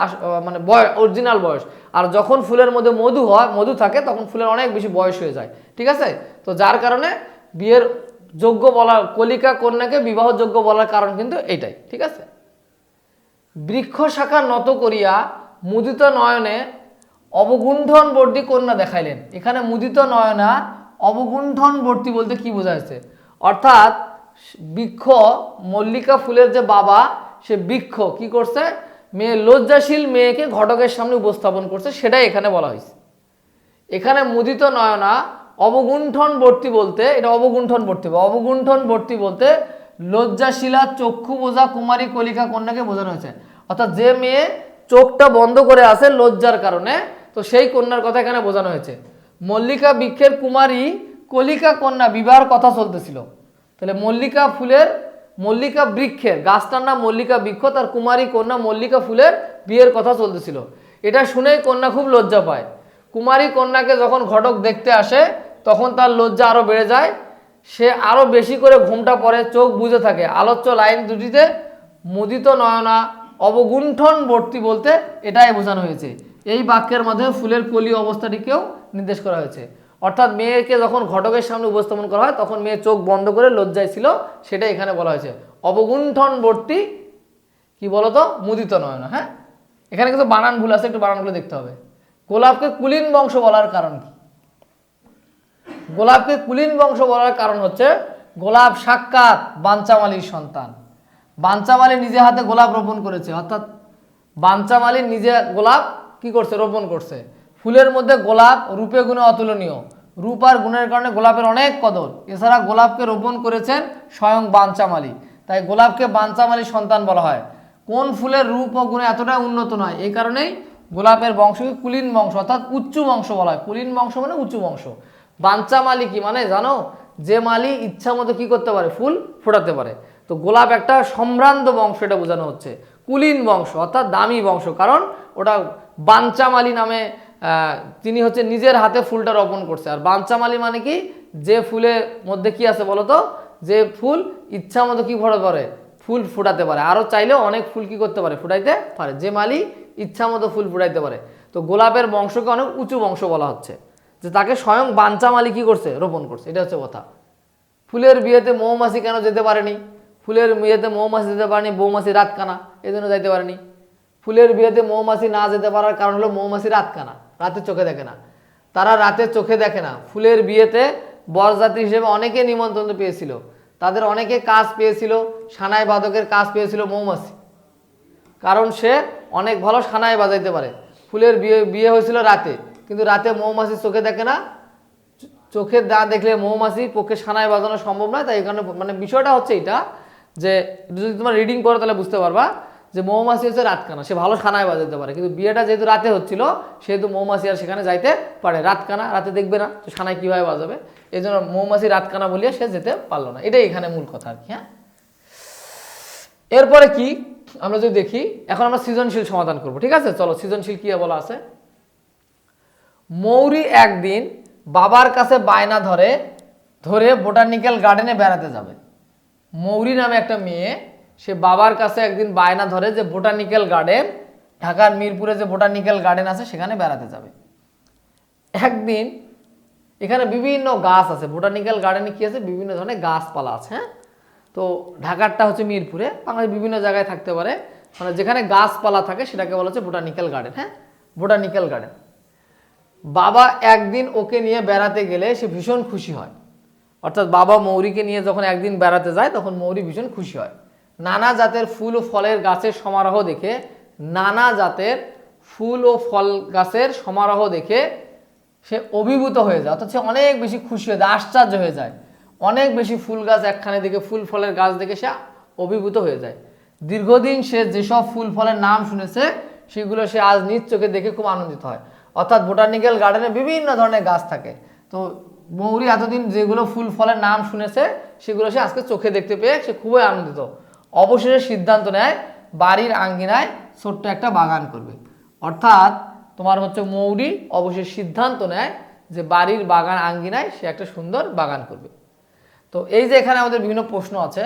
মানে বয়স, অরিজিনাল বয়স। আর যখন ফুলের মধ্যে মধু হয়, মধু থাকে, তখন ফুলের অনেক বেশি বয়স হয়ে যায়, ঠিক আছে। তো যার কারণে বিয়ের যোগ্য বলা, কলিকা কন্যাকে বিবাহযোগ্য বলার কারণ কিন্তু এইটাই, ঠিক আছে। বৃক্ষ শাখা নত করিয়া মুদিত নয়নে অবগুণ্ঠনবর্তী কন্যা দেখাইলেন। এখানে মুদিত নয়না অবগুণ্ঠনবর্তী বলতে কি বোঝা যাচ্ছে? অর্থাৎ বৃক্ষ, মল্লিকা ফুলের যে বাবা, সে বৃক্ষ কি করছে? মেয়ে, লজ্জাশীল মেয়েকে ঘটকের সামনে উপস্থাপন করছে, সেটাই এখানে বলা হয়েছে। এখানে মুদিত নয়না অবগুণ্ঠনবর্তী বলতে, এটা অবগুণ্ঠনবর্তী, অবগুণ্ঠনবর্তী বলতে লজ্জাশীলা চক্ষু বোঝা কুমারী কলিকা কন্যাকে বোঝানো হয়েছে। অর্থাৎ যে মেয়ে চোখটা বন্ধ করে আছে লজ্জার কারণে, তো সেই কন্যার কথা এখানে বোঝানো হয়েছে। মল্লিকা বৃক্ষের কুমারী কলিকা কন্যা বিবাহের কথা চলতেছিল। তাহলে মল্লিকা ফুলের, মল্লিকা বৃক্ষের, গাছটার নাম মল্লিকা বৃক্ষ, তার কুমারী কন্যা মল্লিকা ফুলের বিয়ের কথা চলতেছিল। এটা শুনেই কন্যা খুব লজ্জা পায়। কুমারী কন্যাকে যখন ঘটক দেখতে আসে তখন তার লজ্জা আরো বেড়ে যায়, সে আরো বেশি করে ঘুমটা পড়ে, চোখ বুজে থাকে। আলোচ্য লাইন দুটিতে মুদিত নয়না অবগুণ্ঠনবর্তী বলতে এটাই বোঝানো হয়েছে। এই বাক্যের মধ্যে ফুলের কলি অবস্থাটিকেও নির্দেশ করা হয়েছে। অর্থাৎ মেয়েকে যখন ঘটকের সামনে উপস্থাপন করা হয় তখন মেয়ে চোখ বন্ধ করে লজ্জায় ছিল, সেটা এখানে বলা হয়েছে অবগুণ্ঠনবর্তী কি বলতো? মুদিত নয়না। হ্যাঁ, এখানে কিন্তু বানান ভুল আছে, একটু বানানগুলো দেখতে হবে। গোলাপকে কুলীন বংশ বলার কারণ কি? গোলাপকে কুলীন বংশ বলার কারণ হচ্ছে গোলাপ সাক্ষাৎ বাঞ্চামালীর সন্তান। বাঞ্চামালী নিজে হাতে গোলাপ রোপণ করেছে, অর্থাৎ বাঞ্চামালী নিজে গোলাপ কি করছে? রোপণ করছে। ফুলের মধ্যে গোলাপ রূপে গুণে অতুলনীয়, রূপ আর গুণের কারণে গোলাপের অনেক কদর। এছাড়া গোলাপকে রোপণ করেছেন স্বয়ং বাঞ্চামালী, তাই গোলাপকে বাঞ্চামালীর সন্তান বলা হয়। কোন ফুলের রূপ ও গুণে এতটা উন্নত নয়, এই কারণেই গোলাপের বংশকে কুলীন বংশ অর্থাৎ উচ্চ বংশ বলা হয়। কুলীন বংশ মানে উঁচু বংশ। বাঞ্চামালী কি মানে জানো? যে মালি ইচ্ছা মতো কি করতে পারে, ফুল ফোটাতে পারে। তো গোলাপ একটা সম্ভ্রান্ত বংশ, এটা বোঝানো হচ্ছে। কুলীন বংশ অর্থাৎ দামি বংশ, কারণ ওটা বাঞ্চামালী নামে তিনি হচ্ছে নিজের হাতে ফুলটা রোপণ করছে। আর বাঞ্চামালী মানে কি, যে ফুলের মধ্যে কি আছে বলতো, যে ফুল ইচ্ছা মতো কি ফোটাতে পারে, ফুল ফুটাতে পারে। আরও চাইলেও অনেক ফুল কি করতে পারে, ফুটাইতে পারে। যে মালি ইচ্ছা মতো ফুল ফুটাইতে পারে। তো গোলাপের বংশকে অনেক উঁচু বংশ বলা হচ্ছে, যে তাকে স্বয়ং বাঞ্চামালী কি করছে, রোপণ করছে। এটা হচ্ছে কথা। ফুলের বিয়েতে মৌমাছি কেন যেতে পারেনি? ফুলের বিয়েতে মৌমাছি যেতে পারেনি, মৌমাছি রাতকানা, এই জন্য যাইতে পারেনি। ফুলের বিয়েতে মৌমাছি না যেতে পারার কারণ হলো মৌমাছি রাতকানা, রাতে চোখে দেখে না। তারা রাতে চোখে দেখে না। ফুলের বিয়েতে বরযাত্রী হিসেবে অনেকে নিমন্ত্রণ পেয়েছিল, তাদের অনেকে কাজ পেয়েছিল, সানাই বাদকের কাজ পেয়েছিল মৌমাছি, কারণ সে অনেক ভালো সানাই বাজাইতে পারে। ফুলের বিয়ে হয়েছিল রাতে, কিন্তু রাতে মৌমাছি চোখে দেখে না, চোখে না দেখলে মৌমাছির পক্ষে সানাই বাজানো সম্ভব নয়। তাই এখানে মানে বিষয়টা হচ্ছে এটা, যে যদি তোমার রিডিং করো তাহলে বুঝতে পারবা যে মৌমাছি হচ্ছে রাতকানা, সে ভালো সানাই বাজাতে পারে। কিন্তু বিয়েটা যেহেতু রাতে হচ্ছিল, সেহেতু মৌমাছি আর সেখানে যাইতে পারে। রাতকানা, রাতে দেখবে না তো সানাই কীভাবে বাজাবে, এই জন্য মৌমাছি রাতকানা বলিয়ে সে যেতে পারলো না। এটাই এখানে মূল কথা আর কি। হ্যাঁ, এরপরে কি আমরা যদি দেখি, এখন আমরা সৃজনশীল সমাধান করব। ঠিক আছে, চলো সৃজনশীল কি বলা আছে। মৌরি একদিন বাবার কাছে বায়না ধরে বোটানিক্যাল গার্ডেনে বেড়াতে যাবে। মৌরি নামে একটা মেয়ে, সে বাবার কাছে একদিন বায়না ধরে যে বোটানিক্যাল গার্ডেন, ঢাকার মিরপুরে যে বোটানিক্যাল গার্ডেন আছে সেখানে বেড়াতে যাবে। একদিন এখানে বিভিন্ন গাছ আছে, বোটানিক্যাল গার্ডেনে কি আছে, বিভিন্ন ধরনের গাছপালা আছে। হ্যাঁ, তো ঢাকারটা হচ্ছে মিরপুরে, বাংলাদেশ বিভিন্ন জায়গায় থাকতে পারে, মানে যেখানে গাছপালা থাকে সেটাকে বলা হচ্ছে বোটানিক্যাল গার্ডেন। হ্যাঁ, বোটানিক্যাল গার্ডেন। বাবা একদিন ওকে নিয়ে বেড়াতে গেলে সে ভীষণ খুশি হয়, অর্থাৎ বাবা মৌরিকে নিয়ে যখন একদিন বেড়াতে যায় তখন মৌরি ভীষণ খুশি হয়। নানা জাতের ফুল ও ফলের গাছের সমারোহ দেখে, নানা জাতের ফুল ও ফল গাছের সমারোহ দেখে সে অভিভূত হয়ে যায়, অর্থাৎ সে অনেক বেশি খুশি হয়ে যায়, আশ্চর্য হয়ে যায়। অনেক বেশি ফুল গাছ একখানে দেখে, ফুল ফলের গাছ দেখে সে অভিভূত হয়ে যায়। দীর্ঘদিন সে যেসব ফুল ফলের নাম শুনেছে সেগুলো সে আজ নিজ চোখে দেখে খুব আনন্দিত হয়। অর্থাৎ বোটানিক্যাল গার্ডেনে বিভিন্ন ধরনের গাছ থাকে, তো মৌরি এতদিন যেগুলো ফুল ফলের নাম শুনেছে সেগুলো সে আজকে চোখে দেখতে পেয়ে সে খুবই আনন্দিত। অবশেষে সিদ্ধান্ত নেয় বাড়ির আঙ্গিনায় ছোট্ট একটা বাগান করবে। অর্থাৎ তোমার হচ্ছে মৌরি অবশেষে সিদ্ধান্ত নেয় যে বাড়ির বাগান আঙ্গিনায় সে একটা সুন্দর বাগান করবে। তো এই যে এখানে আমাদের বিভিন্ন প্রশ্ন আছে।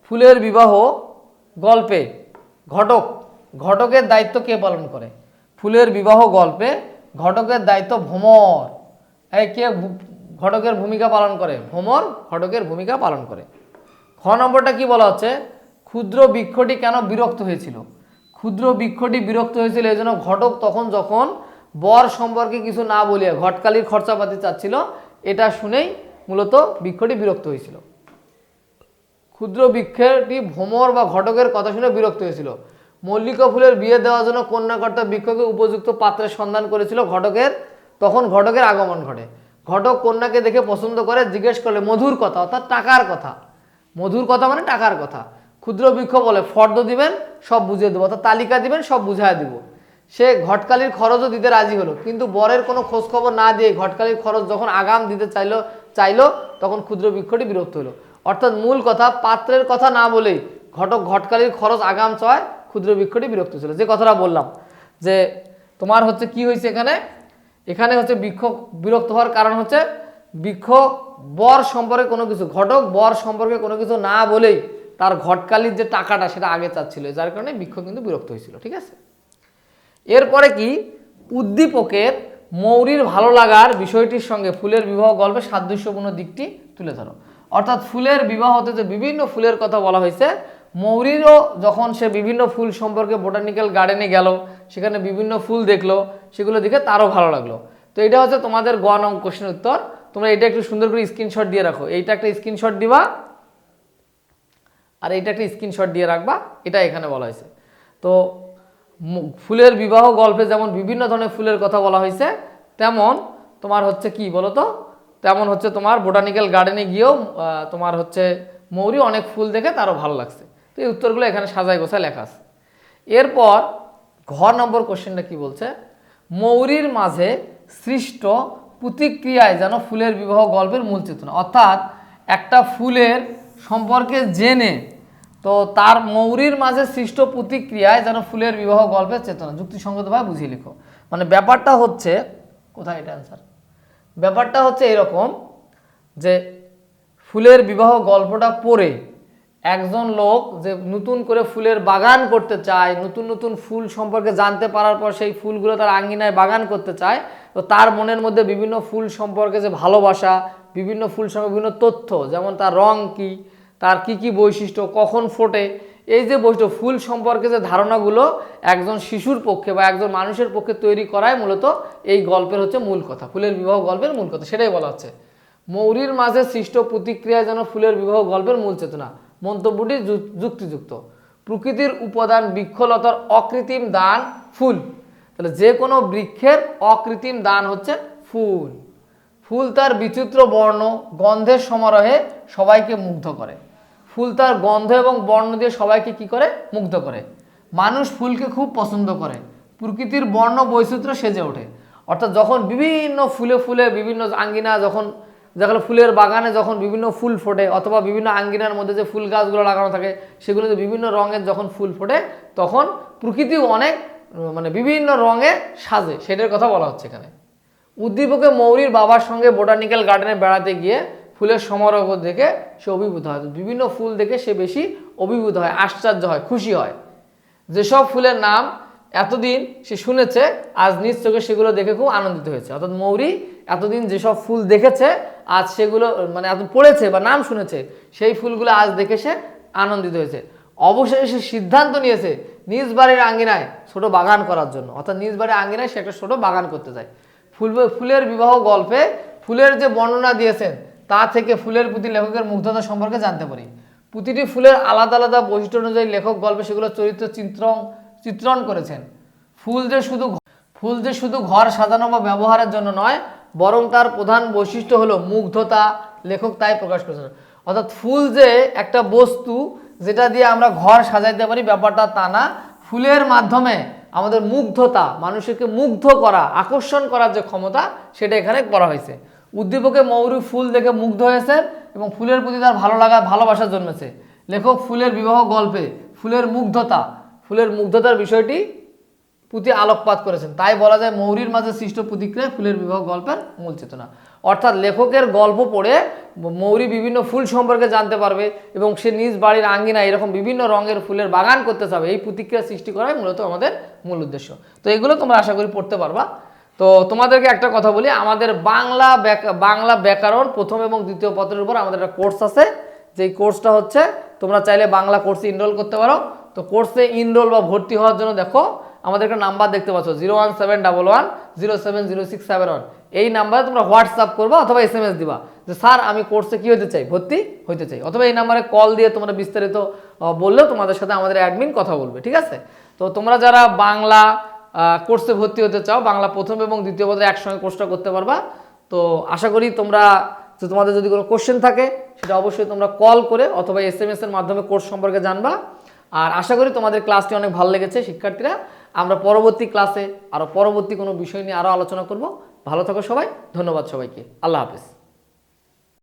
ফুলের বিবাহ গল্পে ঘটকের দায়িত্ব কে পালন করে? ফুলের বিবাহ গল্পে ঘটকের দায়িত্ব ভ্রমর। এই কে ঘটকের ভূমিকা পালন করে? ভ্রমর ঘটকের ভূমিকা পালন করে। খ নম্বরটা কি বলা হচ্ছে, ক্ষুদ্র বৃক্ষটি কেন বিরক্ত হয়েছিল? ক্ষুদ্র বৃক্ষটি বিরক্ত হয়েছিল এই জন্য ঘটক তখন যখন বর সম্পর্কে কিছু না বলিয়া ঘটকালির খরচাপাতি চাচ্ছিল, এটা শুনেই মূলত বৃক্ষটি বিরক্ত হয়েছিল। ক্ষুদ্র বৃক্ষটি ভ্রমর বা ঘটকের কথা শুনে বিরক্ত হয়েছিল। মল্লিকা ফুলের বিয়ে দেওয়ার জন্য কন্যাকর্তা বৃক্ষকে উপযুক্ত পাত্রের সন্ধান করেছিল তখন ঘটকের আগমন ঘটে। ঘটক কন্যাকে দেখে পছন্দ করে, জিজ্ঞেস করলে মধুর কথা, অর্থাৎ টাকার কথা। মধুর কথা মানে টাকার কথা। ক্ষুদ্র বৃক্ষ বলে ফর্দ দিবেন সব বুঝিয়ে দেবো, অর্থাৎ তালিকা দিবেন সব বুঝাই দিব। সে ঘটকালির খরচও দিতে রাজি হলো, কিন্তু বরের কোনো খোঁজ খবর না দিয়ে ঘটকালির খরচ যখন আগাম দিতে চাইলো তখন ক্ষুদ্র বৃক্ষটি বিরক্ত হলো। অর্থাৎ মূল কথা, পাত্রের কথা না বলেই ঘটকালির খরচ আগাম চায়, ক্ষুদ্র বৃক্ষটি বিরক্ত ছিল। যে কথাটা বললাম যে তোমার হচ্ছে কি হয়েছে এখানে হচ্ছে বৃক্ষ বিরক্ত হওয়ার কারণ হচ্ছে বৃক্ষ বর সম্পর্কে কোনো কিছু, ঘটক বর সম্পর্কে কোনো কিছু না বলেই তার ঘটকালির যে টাকাটা সেটা আগে চাচ্ছিল, যার কারণে বৃক্ষ কিন্তু বিরক্ত হয়েছিল। ঠিক আছে, এরপরে কি, উদ্দীপকের মৌরির ভালো লাগার বিষয়টির সঙ্গে ফুলের বিবাহ গল্পের সাদৃশ্যপূর্ণ দিকটি তুলে ধরো। অর্থাৎ ফুলের বিবাহতে যে বিভিন্ন ফুলের কথা বলা হয়েছে, মৌরিরও যখন সে বিভিন্ন ফুল সম্পর্কে বোটানিক্যাল গার্ডেনে গেল, সেখানে বিভিন্ন ফুল দেখলো, সেগুলো দেখে তারও ভালো লাগলো। তো এটা হচ্ছে তোমাদের গ নং কোশ্চেনের উত্তর। তোমরা এটা একটু সুন্দর করে স্ক্রিনশট দিয়ে রাখো, এইটা একটা স্ক্রিনশট দিবা আর এইটা একটা স্ক্রিনশট দিয়ে রাখবা, এটা এখানে বলা হয়েছে। তো ফুলের বিবাহ গল্পে যেমন বিভিন্ন ধরনের ফুলের কথা বলা হয়েছে, তেমন তোমার হচ্ছে কি বলো তো, তেমন হচ্ছে তোমার বোটানিক্যাল গার্ডেনে গিয়েও তোমার হচ্ছে মৌরি অনেক ফুল দেখে তারও ভালো লাগছে। তো এই উত্তরগুলো এখানে সাজায় গোছায় লেখা আছে। এরপর ঘ নম্বর কোশ্চেনটা কি বলছে, মৌরির মাঝে সৃষ্ট প্রতিক্রিয়ায় যেন ফুলের বিবাহ গল্পের মূল চেতনা। অর্থাৎ একটা ফুলের সম্পর্কে জেনে তো তার মৌরির মাঝে সৃষ্ট প্রতিক্রিয়ায় যেন ফুলের বিবাহ গল্পের চেতনা, যুক্তিসঙ্গতভাবে বুঝিয়ে লিখো। মানে ব্যাপারটা হচ্ছে, কোথায় এটা অ্যান্সার, ব্যাপারটা হচ্ছে এরকম যে ফুলের বিবাহ গল্পটা পড়ে একজন লোক যে নতুন করে ফুলের বাগান করতে চায়, নতুন নতুন ফুল সম্পর্কে জানতে পারার পর সেই ফুলগুলো তার আঙ্গিনায় বাগান করতে চায়, তো তার মনের মধ্যে বিভিন্ন ফুল সম্পর্কে যে ভালোবাসা, বিভিন্ন ফুল সম্পর্কে বিভিন্ন তথ্য, যেমন তার রং কি, তার কি কি বৈশিষ্ট্য, কখন ফোটে, এই যে বৈশিষ্ট্য ফুল সম্পর্কে যে ধারণাগুলো একজন শিশুর পক্ষে বা একজন মানুষের পক্ষে তৈরি করাই মূলত এই গল্পের হচ্ছে মূল কথা, ফুলের বিবাহ গল্পের মূল কথা, সেটাই বলা হচ্ছে। মৌরির মাঝে সৃষ্ট প্রতিক্রিয়া যেন ফুলের বিবাহ গল্পের মূল চেতনা। মন্তব্যটি যুক্তিযুক্ত। প্রকৃতির উপাদান বৃক্ষলতার অকৃত্রিম দান ফুল। তাহলে যে কোনো বৃক্ষের অকৃত্রিম দান হচ্ছে ফুল। ফুল তার বিচিত্র বর্ণ গন্ধের সমারোহে সবাইকে মুগ্ধ করে। ফুল তার গন্ধ এবং বর্ণ দিয়ে সবাইকে কি করে, মুগ্ধ করে। মানুষ ফুলকে খুব পছন্দ করে। প্রকৃতির বর্ণ বৈচিত্র্য সেজে ওঠে। অর্থাৎ যখন বিভিন্ন ফুলে ফুলে বিভিন্ন আঙ্গিনা, যখন ফুলের বাগানে যখন বিভিন্ন ফুল ফোটে, অথবা বিভিন্ন আঙ্গিনার মধ্যে যে ফুল গাছগুলো লাগানো থাকে সেগুলোতে বিভিন্ন রঙের যখন ফুল ফোটে, তখন প্রকৃতিও অনেক মানে বিভিন্ন রঙে সাজে, সেটার কথা বলা হচ্ছে এখানে। উদ্দীপকে মৌরির বাবার সঙ্গে বোটানিক্যাল গার্ডেনে বেড়াতে গিয়ে ফুলের সমারোহ দেখে সে অভিভূত হয়। বিভিন্ন ফুল দেখে সে বেশি অভিভূত হয়, আশ্চর্য হয়, খুশি হয়। যেসব ফুলের নাম এতদিন সে শুনেছে, আজ নিজ চোখে সেগুলো দেখে খুব আনন্দিত হয়েছে। অর্থাৎ মৌরি এতদিন যেসব ফুল দেখেছে, আজ সেগুলো মানে এত পড়েছে বা নাম শুনেছে, সেই ফুলগুলো আজ দেখে সে আনন্দিত হয়েছে। অবশেষে সে সিদ্ধান্ত নিয়েছে নিজ বাড়ির আঙ্গিনায় ছোট বাগান করার জন্য। অর্থাৎ নিজ বাড়ির আঙ্গিনায় সে একটা ছোট বাগান করতে চায়। ফুলের বিবাহ গল্পে ফুলের যে বর্ণনা দিয়েছেন তা থেকে ফুলের প্রতি লেখকের মুগ্ধতা সম্পর্কে জানতে পারি। প্রতিটি ফুলের আলাদা আলাদা বৈশিষ্ট্য অনুযায়ী লেখক গল্পে সেগুলো চরিত্র চিত্রণ করেছেন। ফুল যে শুধু ঘর সাজানো বা ব্যবহারের জন্য নয়, বরং তার প্রধান বৈশিষ্ট্য হলো মুগ্ধতা, লেখক তাই প্রকাশ করেছেন। অর্থাৎ ফুল যে একটা বস্তু যেটা দিয়ে আমরা ঘর সাজাইতে পারি ব্যাপারটা তা না, ফুলের মাধ্যমে আমাদের মুগ্ধতা, মানুষকে মুগ্ধ করা, আকর্ষণ করার যে ক্ষমতা, সেটা এখানে করা হয়েছে। উদ্দীপকে মৌরি ফুল দেখে মুগ্ধ হয়েছেন এবং ফুলের প্রতি তার ভালোবাসা জন্মেছে। লেখক ফুলের বিবাহ গল্পে ফুলের মুগ্ধতার বিষয়টি প্রতি আলোকপাত করেছেন। তাই বলা যায় মৌরির মাঝে সৃষ্ট প্রতিক্রিয়া ফুলের বিবাহ গল্পের মূল চেতনা। অর্থাৎ লেখকের গল্প পড়ে মৌরি বিভিন্ন ফুল সম্পর্কে জানতে পারবে এবং সে নিজ বাড়ির আঙ্গিনায় এরকম বিভিন্ন রঙের ফুলের বাগান করতে চাবে। এই প্রতিক্রিয়া সৃষ্টি করাই মূলত আমাদের মূল উদ্দেশ্য। তো এগুলো তোমরা আশা করি পড়তে পারবা। তো তোমাদেরকে একটা কথা বলি, আমাদের বাংলা ব্যাকরণ প্রথম এবং দ্বিতীয় পত্রের উপর আমাদের একটা কোর্স আছে, যেই কোর্সটা হচ্ছে তোমরা চাইলে বাংলা কোর্সে ইনরোল করতে পারো। তো কোর্সে ইনরোল বা ভর্তি হওয়ার জন্য দেখো আমাদের একটা নাম্বার দেখতে পাচ্ছ 01711070671। এই নাম্বারে তোমরা হোয়াটসঅ্যাপ করবা অথবা SMS দিবা যে স্যার আমি কোর্সে কি হতে চাই, ভর্তি হতে চাই, অথবা এই নাম্বারে কল দিয়ে তোমরা বিস্তারিত বললেও তোমাদের সাথে আমাদের অ্যাডমিন কথা বলবে, ঠিক আছে। তো তোমরা যারা বাংলা কোর্সে ভর্তি হতে চাও, বাংলা প্রথম এবং দ্বিতীয় পত্রে একসঙ্গে কোর্সটা করতে পারবা। তো আশা করি তোমাদের যদি কোনো কোশ্চেন থাকে সেটা অবশ্যই তোমরা কল করে অথবা SMS এর মাধ্যমে কোর্স সম্পর্কে জানবা। আর আশা করি তোমাদের ক্লাসটি অনেক ভালো লেগেছে শিক্ষার্থীরা। আমরা পরবর্তী ক্লাসে আরও পরবর্তী কোনো বিষয় নিয়ে আরও আলোচনা করব। ভালো থাকো সবাই, ধন্যবাদ সবাইকে, আল্লাহ হাফেজ।